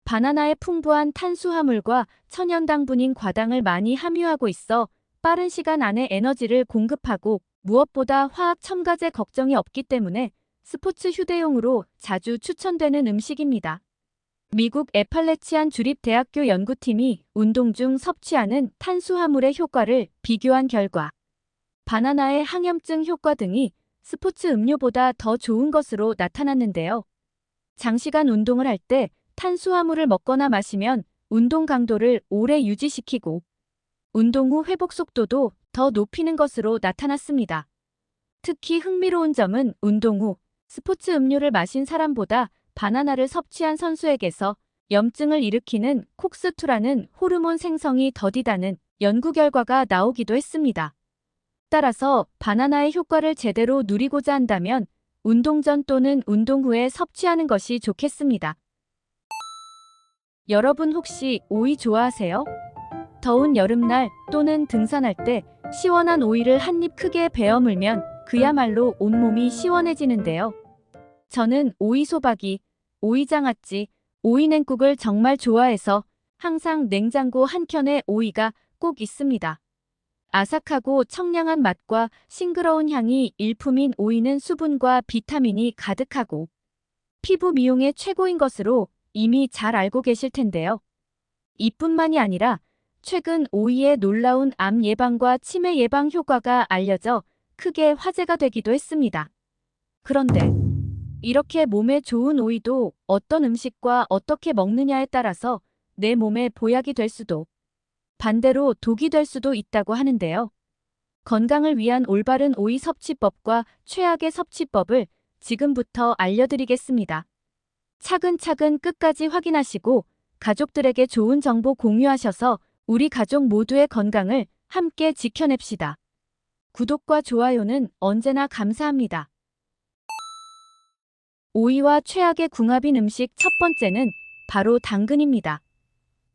바나나의 풍부한 탄수화물과 천연 당분인 과당을 많이 함유하고 있어 빠른 시간 안에 에너지를 공급하고 무엇보다 화학 첨가제 걱정이 없기 때문에 스포츠 휴대용으로 자주 추천되는 음식입니다. 미국 애팔레치안 주립대학교 연구팀이 운동 중 섭취하는 탄수화물의 효과를 비교한 결과 바나나의 항염증 효과 등이 스포츠 음료보다 더 좋은 것으로 나타났는데요. 장시간 운동을 할 때 탄수화물을 먹거나 마시면 운동 강도를 오래 유지시키고 운동 후 회복 속도도 더 높이는 것으로 나타났습니다. 특히 흥미로운 점은 운동 후 스포츠 음료를 마신 사람보다 바나나를 섭취한 선수에게서 염증을 일으키는 콕스2라는 호르몬 생성이 더디다는 연구 결과가 나오기도 했습니다. 따라서 바나나의 효과를 제대로 누리고자 한다면 운동 전 또는 운동 후에 섭취하는 것이 좋겠습니다. 여러분 혹시 오이 좋아하세요? 더운 여름날 또는 등산할 때 시원한 오이를 한 입 크게 베어 물면 그야말로 온몸이 시원해지는데요. 저는 오이소박이, 오이장아찌, 오이냉국을 정말 좋아해서 항상 냉장고 한켠에 오이가 꼭 있습니다. 아삭하고 청량한 맛과 싱그러운 향이 일품인 오이는 수분과 비타민이 가득하고 피부 미용에 최고인 것으로 이미 잘 알고 계실 텐데요. 이뿐만이 아니라 최근 오이의 놀라운 암 예방과 치매 예방 효과가 알려져 크게 화제가 되기도 했습니다. 그런데 이렇게 몸에 좋은 오이도 어떤 음식과 어떻게 먹느냐에 따라서 내 몸에 보약이 될 수도 반대로 독이 될 수도 있다고 하는데요. 건강을 위한 올바른 오이 섭취법과 최악의 섭취법을 지금부터 알려드리겠습니다. 차근차근 끝까지 확인하시고 가족들에게 좋은 정보 공유하셔서 우리 가족 모두의 건강을 함께 지켜냅시다. 구독과 좋아요는 언제나 감사합니다. 오이와 최악의 궁합인 음식 첫 번째는 바로 당근입니다.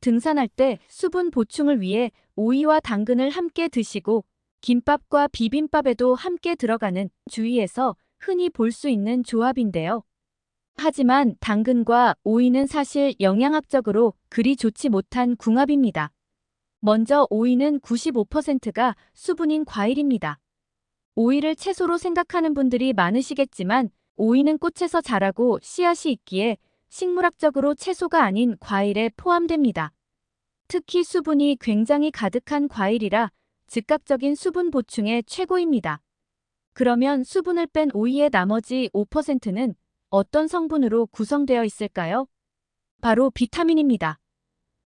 등산할 때 수분 보충을 위해 오이와 당근을 함께 드시고 김밥과 비빔밥에도 함께 들어가는 주위에서 흔히 볼 수 있는 조합인데요. 하지만 당근과 오이는 사실 영양학적으로 그리 좋지 못한 궁합입니다. 먼저 오이는 95%가 수분인 과일입니다. 오이를 채소로 생각하는 분들이 많으시겠지만 오이는 꽃에서 자라고 씨앗이 있기에 식물학적으로 채소가 아닌 과일에 포함됩니다. 특히 수분이 굉장히 가득한 과일이라 즉각적인 수분 보충에 최고입니다. 그러면 수분을 뺀 오이의 나머지 5%는 어떤 성분으로 구성되어 있을까요? 바로 비타민입니다.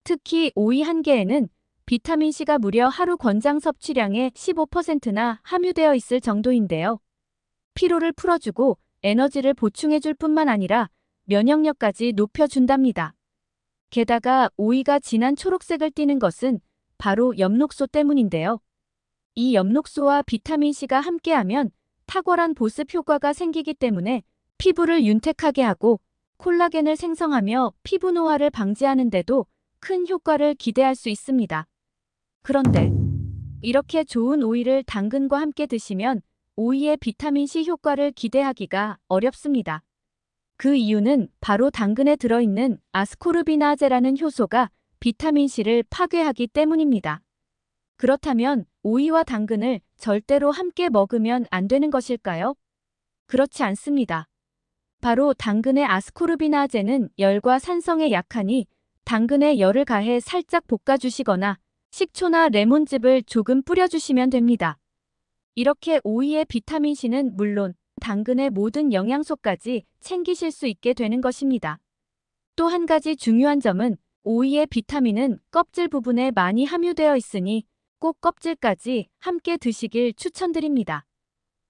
특히 오이 한 개에는 비타민C가 무려 하루 권장 섭취량의 15%나 함유되어 있을 정도인데요. 피로를 풀어주고 에너지를 보충해줄 뿐만 아니라 면역력까지 높여준답니다. 게다가 오이가 진한 초록색을 띠는 것은 바로 엽록소 때문인데요. 이 엽록소와 비타민C가 함께하면 탁월한 보습 효과가 생기기 때문에 피부를 윤택하게 하고 콜라겐을 생성하며 피부 노화를 방지하는 데도 큰 효과를 기대할 수 있습니다. 그런데 이렇게 좋은 오이를 당근과 함께 드시면 오이의 비타민C 효과를 기대하기가 어렵습니다. 그 이유는 바로 당근에 들어있는 아스코르비나제라는 효소가 비타민C를 파괴하기 때문입니다. 그렇다면 오이와 당근을 절대로 함께 먹으면 안 되는 것일까요? 그렇지 않습니다. 바로 당근의 아스코르비나제는 열과 산성에 약하니 당근에 열을 가해 살짝 볶아주시거나 식초나 레몬즙을 조금 뿌려주시면 됩니다. 이렇게 오이의 비타민C는 물론 당근의 모든 영양소까지 챙기실 수 있게 되는 것입니다. 또 한 가지 중요한 점은 오이의 비타민은 껍질 부분에 많이 함유되어 있으니 꼭 껍질까지 함께 드시길 추천드립니다.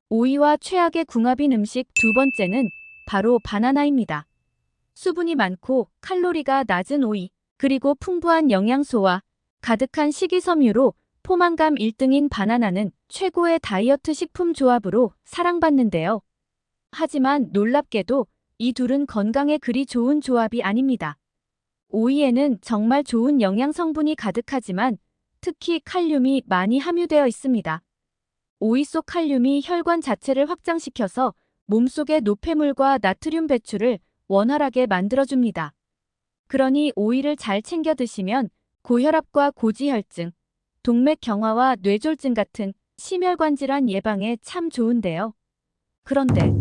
오이와 최악의 궁합인 음식 두 번째는 바로 바나나입니다. 수분이 많고 칼로리가 낮은 오이, 그리고 풍부한 영양소와 가득한 식이섬유로 포만감 1등인 바나나는 최고의 다이어트 식품 조합으로 사랑받는데요. 하지만 놀랍게도 이 둘은 건강에 그리 좋은 조합이 아닙니다. 오이에는 정말 좋은 영양 성분이 가득하지만 특히 칼륨이 많이 함유되어 있습니다. 오이 속 칼륨이 혈관 자체를 확장시켜서 몸속의 노폐물과 나트륨 배출을 원활하게 만들어줍니다. 그러니 오이를 잘 챙겨 드시면 고혈압과 고지혈증, 동맥 경화와 뇌졸중 같은 심혈관 질환 예방에 참 좋은데요. 그런데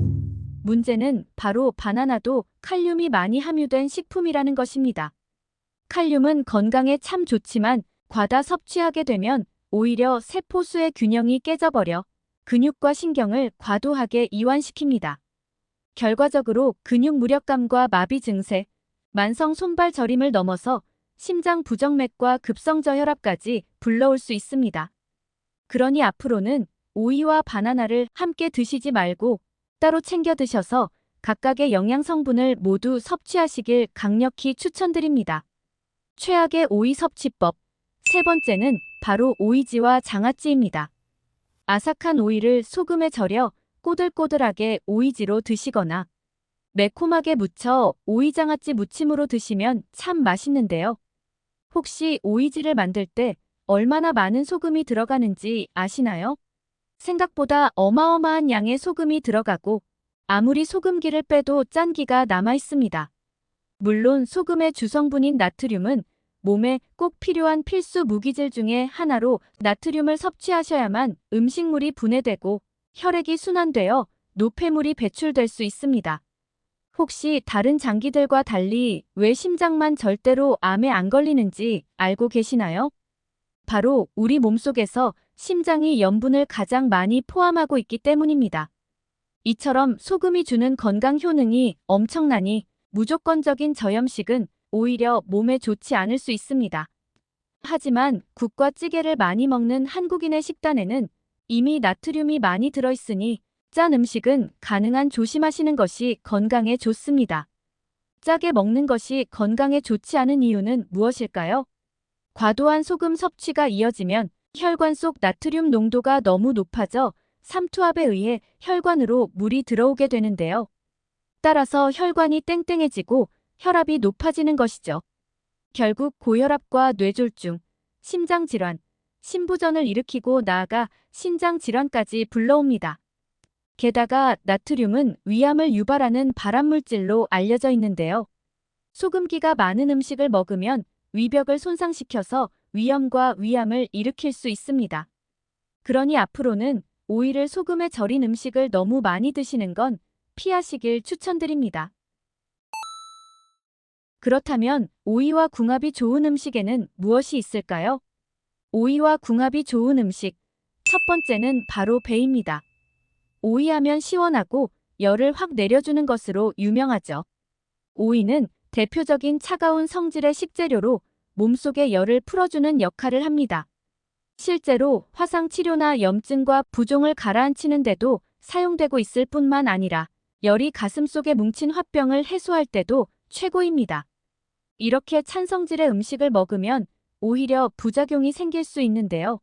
문제는 바로 바나나도 칼륨이 많이 함유된 식품이라는 것입니다. 칼륨은 건강에 참 좋지만 과다 섭취하게 되면 오히려 세포수의 균형이 깨져버려 근육과 신경을 과도하게 이완시킵니다. 결과적으로 근육 무력감과 마비 증세, 만성 손발 저림을 넘어서 심장 부정맥과 급성 저혈압까지 불러올 수 있습니다. 그러니 앞으로는 오이와 바나나를 함께 드시지 말고 따로 챙겨 드셔서 각각의 영양 성분을 모두 섭취하시길 강력히 추천드립니다. 최악의 오이 섭취법. 세 번째는 바로 오이지와 장아찌입니다. 아삭한 오이를 소금에 절여 꼬들꼬들하게 오이지로 드시거나 매콤하게 무쳐 오이장아찌 무침으로 드시면 참 맛있는데요. 혹시 오이지를 만들 때 얼마나 많은 소금이 들어가는지 아시나요? 생각보다 어마어마한 양의 소금이 들어가고 아무리 소금기를 빼도 짠기가 남아 있습니다. 물론 소금의 주성분인 나트륨은 몸에 꼭 필요한 필수 무기질 중에 하나로 나트륨을 섭취하셔야만 음식물이 분해되고 혈액이 순환되어 노폐물이 배출될 수 있습니다. 혹시 다른 장기들과 달리 왜 심장만 절대로 암에 안 걸리는지 알고 계시나요? 바로 우리 몸속에서 심장이 염분을 가장 많이 포함하고 있기 때문입니다. 이처럼 소금이 주는 건강 효능이 엄청나니 무조건적인 저염식은 오히려 몸에 좋지 않을 수 있습니다. 하지만 국과 찌개를 많이 먹는 한국인의 식단에는 이미 나트륨이 많이 들어있으니 짠 음식은 가능한 조심하시는 것이 건강에 좋습니다. 짜게 먹는 것이 건강에 좋지 않은 이유는 무엇일까요? 과도한 소금 섭취가 이어지면 혈관 속 나트륨 농도가 너무 높아져 삼투압에 의해 혈관으로 물이 들어오게 되는데요. 따라서 혈관이 땡땡해지고 혈압이 높아지는 것이죠. 결국 고혈압과 뇌졸중, 심장질환, 심부전을 일으키고 나아가 신장질환까지 불러옵니다. 게다가 나트륨은 위암을 유발하는 발암물질로 알려져 있는데요. 소금기가 많은 음식을 먹으면 위벽을 손상시켜서 위염과 위암을 일으킬 수 있습니다. 그러니 앞으로는 오이를 소금에 절인 음식을 너무 많이 드시는 건 피하시길 추천드립니다. 그렇다면 오이와 궁합이 좋은 음식에는 무엇이 있을까요? 오이와 궁합이 좋은 음식. 첫 번째는 바로 배입니다. 오이하면 시원하고 열을 확 내려주는 것으로 유명하죠. 오이는 대표적인 차가운 성질의 식재료로 몸속의 열을 풀어주는 역할을 합니다. 실제로 화상 치료나 염증과 부종을 가라앉히는 데도 사용되고 있을 뿐만 아니라 열이 가슴속에 뭉친 화병을 해소할 때도 최고입니다. 이렇게 찬 성질의 음식을 먹으면 오히려 부작용이 생길 수 있는데요.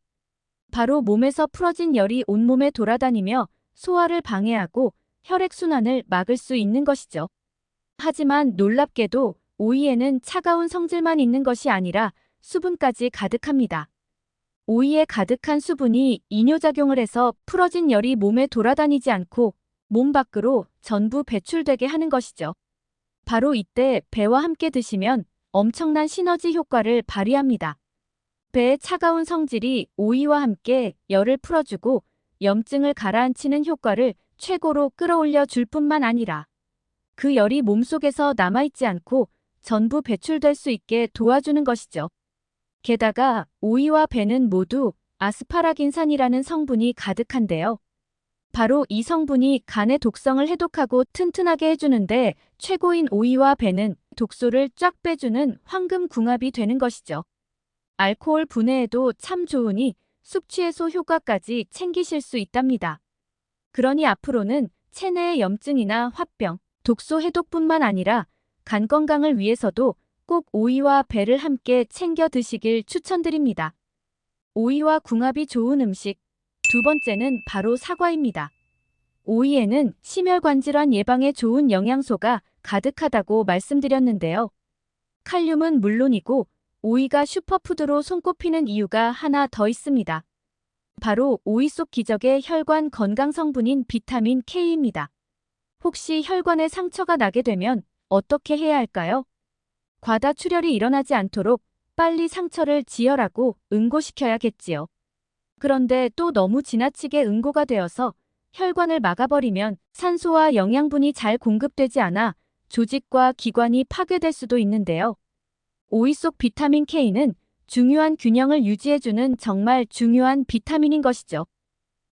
바로 몸에서 풀어진 열이 온몸에 돌아다니며 소화를 방해하고 혈액순환을 막을 수 있는 것이죠. 하지만 놀랍게도 오이에는 차가운 성질만 있는 것이 아니라 수분까지 가득합니다. 오이에 가득한 수분이 이뇨작용을 해서 풀어진 열이 몸에 돌아다니지 않고 몸 밖으로 전부 배출되게 하는 것이죠. 바로 이때 배와 함께 드시면 엄청난 시너지 효과를 발휘합니다. 배의 차가운 성질이 오이와 함께 열을 풀어주고 염증을 가라앉히는 효과를 최고로 끌어올려 줄 뿐만 아니라 그 열이 몸속에서 남아있지 않고 전부 배출될 수 있게 도와주는 것이죠. 게다가 오이와 배는 모두 아스파라긴산이라는 성분이 가득한데요. 바로 이 성분이 간의 독성을 해독하고 튼튼하게 해주는데 최고인 오이와 배는 독소를 쫙 빼주는 황금 궁합이 되는 것이죠. 알코올 분해에도 참 좋으니 숙취해소 효과까지 챙기실 수 있답니다. 그러니 앞으로는 체내의 염증이나 화병, 독소 해독뿐만 아니라 간 건강을 위해서도 꼭 오이와 배를 함께 챙겨 드시길 추천드립니다. 오이와 궁합이 좋은 음식. 두 번째는 바로 사과입니다. 오이에는 심혈관 질환 예방에 좋은 영양소가 가득하다고 말씀드렸는데요. 칼륨은 물론이고 오이가 슈퍼푸드로 손꼽히는 이유가 하나 더 있습니다. 바로 오이 속 기적의 혈관 건강 성분인 비타민 K입니다. 혹시 혈관에 상처가 나게 되면 어떻게 해야 할까요? 과다 출혈이 일어나지 않도록 빨리 상처를 지혈하고 응고시켜야겠지요. 그런데 또 너무 지나치게 응고가 되어서 혈관을 막아버리면 산소와 영양분이 잘 공급되지 않아 조직과 기관이 파괴될 수도 있는데요. 오이 속 비타민 K는 중요한 균형을 유지해주는 정말 중요한 비타민인 것이죠.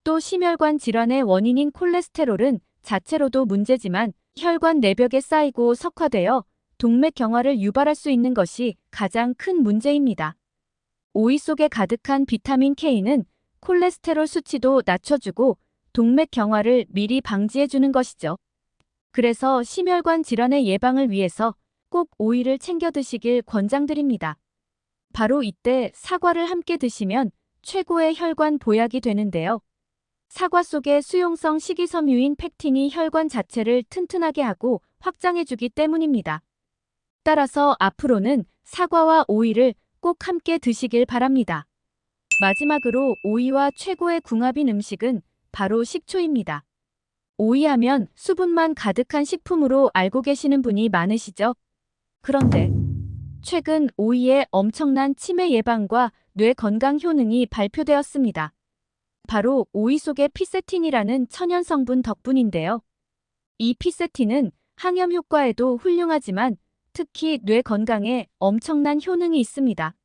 또 심혈관 질환의 원인인 콜레스테롤은 자체로도 문제지만 혈관 내벽에 쌓이고 석화되어 동맥경화를 유발할 수 있는 것이 가장 큰 문제입니다. 오이 속에 가득한 비타민 K는 콜레스테롤 수치도 낮춰주고 동맥경화를 미리 방지해주는 것이죠. 그래서 심혈관 질환의 예방을 위해서 꼭 오이를 챙겨 드시길 권장드립니다. 바로 이때 사과를 함께 드시면 최고의 혈관 보약이 되는데요. 사과 속의 수용성 식이섬유인 팩틴이 혈관 자체를 튼튼하게 하고 확장해주기 때문입니다. 따라서 앞으로는 사과와 오이를 꼭 함께 드시길 바랍니다. 마지막으로 오이와 최고의 궁합인 음식은 바로 식초입니다. 오이하면 수분만 가득한 식품으로 알고 계시는 분이 많으시죠? 그런데 최근 오이의 엄청난 치매 예방과 뇌 건강 효능이 발표되었습니다. 바로 오이 속의 피세틴이라는 천연 성분 덕분인데요. 이 피세틴은 항염 효과에도 훌륭하지만 특히 뇌 건강에 엄청난 효능이 있습니다.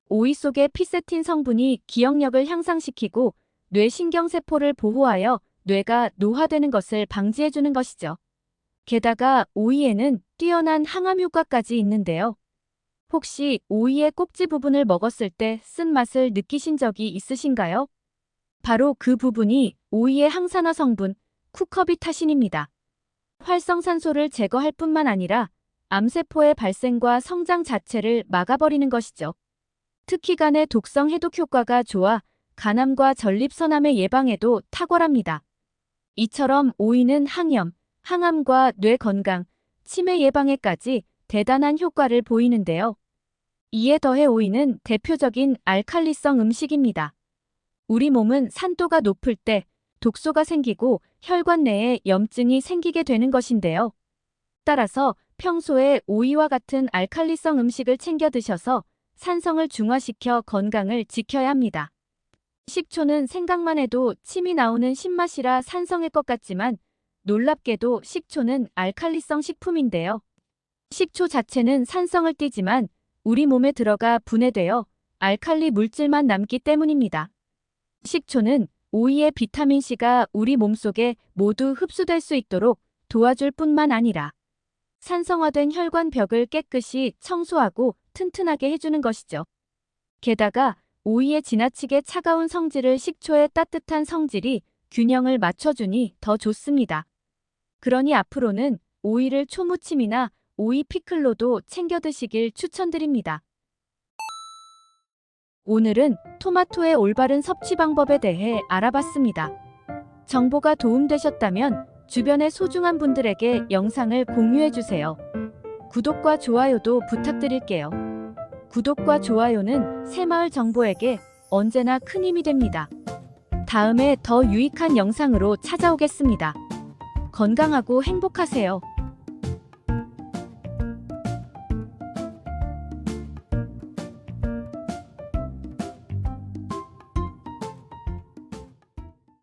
오이 속의 피세틴 성분이 기억력을 향상시키고 뇌 신경세포를 보호하여 뇌가 노화되는 것을 방지해주는 것이죠. 게다가 오이에는 뛰어난 항암 효과까지 있는데요. 혹시 오이의 꼭지 부분을 먹었을 때 쓴맛을 느끼신 적이 있으신가요? 바로 그 부분이 오이의 항산화 성분 쿠커비타신입니다. 활성산소를 제거할 뿐만 아니라 암세포의 발생과 성장 자체를 막아버리는 것이죠. 특히 간의 독성 해독 효과가 좋아 간암과 전립선암의 예방에도 탁월합니다. 이처럼 오이는 항염, 항암과 뇌 건강, 치매 예방에까지 대단한 효과를 보이는데요. 이에 더해 오이는 대표적인 알칼리성 음식입니다. 우리 몸은 산도가 높을 때 독소가 생기고 혈관 내에 염증이 생기게 되는 것인데요. 따라서 평소에 오이와 같은 알칼리성 음식을 챙겨 드셔서 산성을 중화시켜 건강을 지켜야 합니다. 식초는 생각만 해도 침이 나오는 신맛이라 산성일 것 같지만 놀랍게도 식초는 알칼리성 식품인데요. 식초 자체는 산성을 띠지만 우리 몸에 들어가 분해되어 알칼리 물질만 남기 때문입니다. 식초는 오이의 비타민C가 우리 몸속에 모두 흡수될 수 있도록 도와줄 뿐만 아니라 산성화된 혈관 벽을 깨끗이 청소하고 튼튼하게 해주는 것이죠. 게다가 오이의 지나치게 차가운 성질을 식초의 따뜻한 성질이 균형을 맞춰주니 더 좋습니다. 그러니 앞으로는 오이를 초무침이나 오이 피클로도 챙겨 드시길 추천드립니다. 오늘은 토마토의 올바른 섭취 방법에 대해 알아봤습니다. 정보가 도움되셨다면 주변의 소중한 분들에게 영상을 공유해주세요. 구독과 좋아요도 부탁드릴게요. 구독과 좋아요는 새마을 정보에게 언제나 큰 힘이 됩니다. 다음에 더 유익한 영상으로 찾아오겠습니다. 건강하고 행복하세요.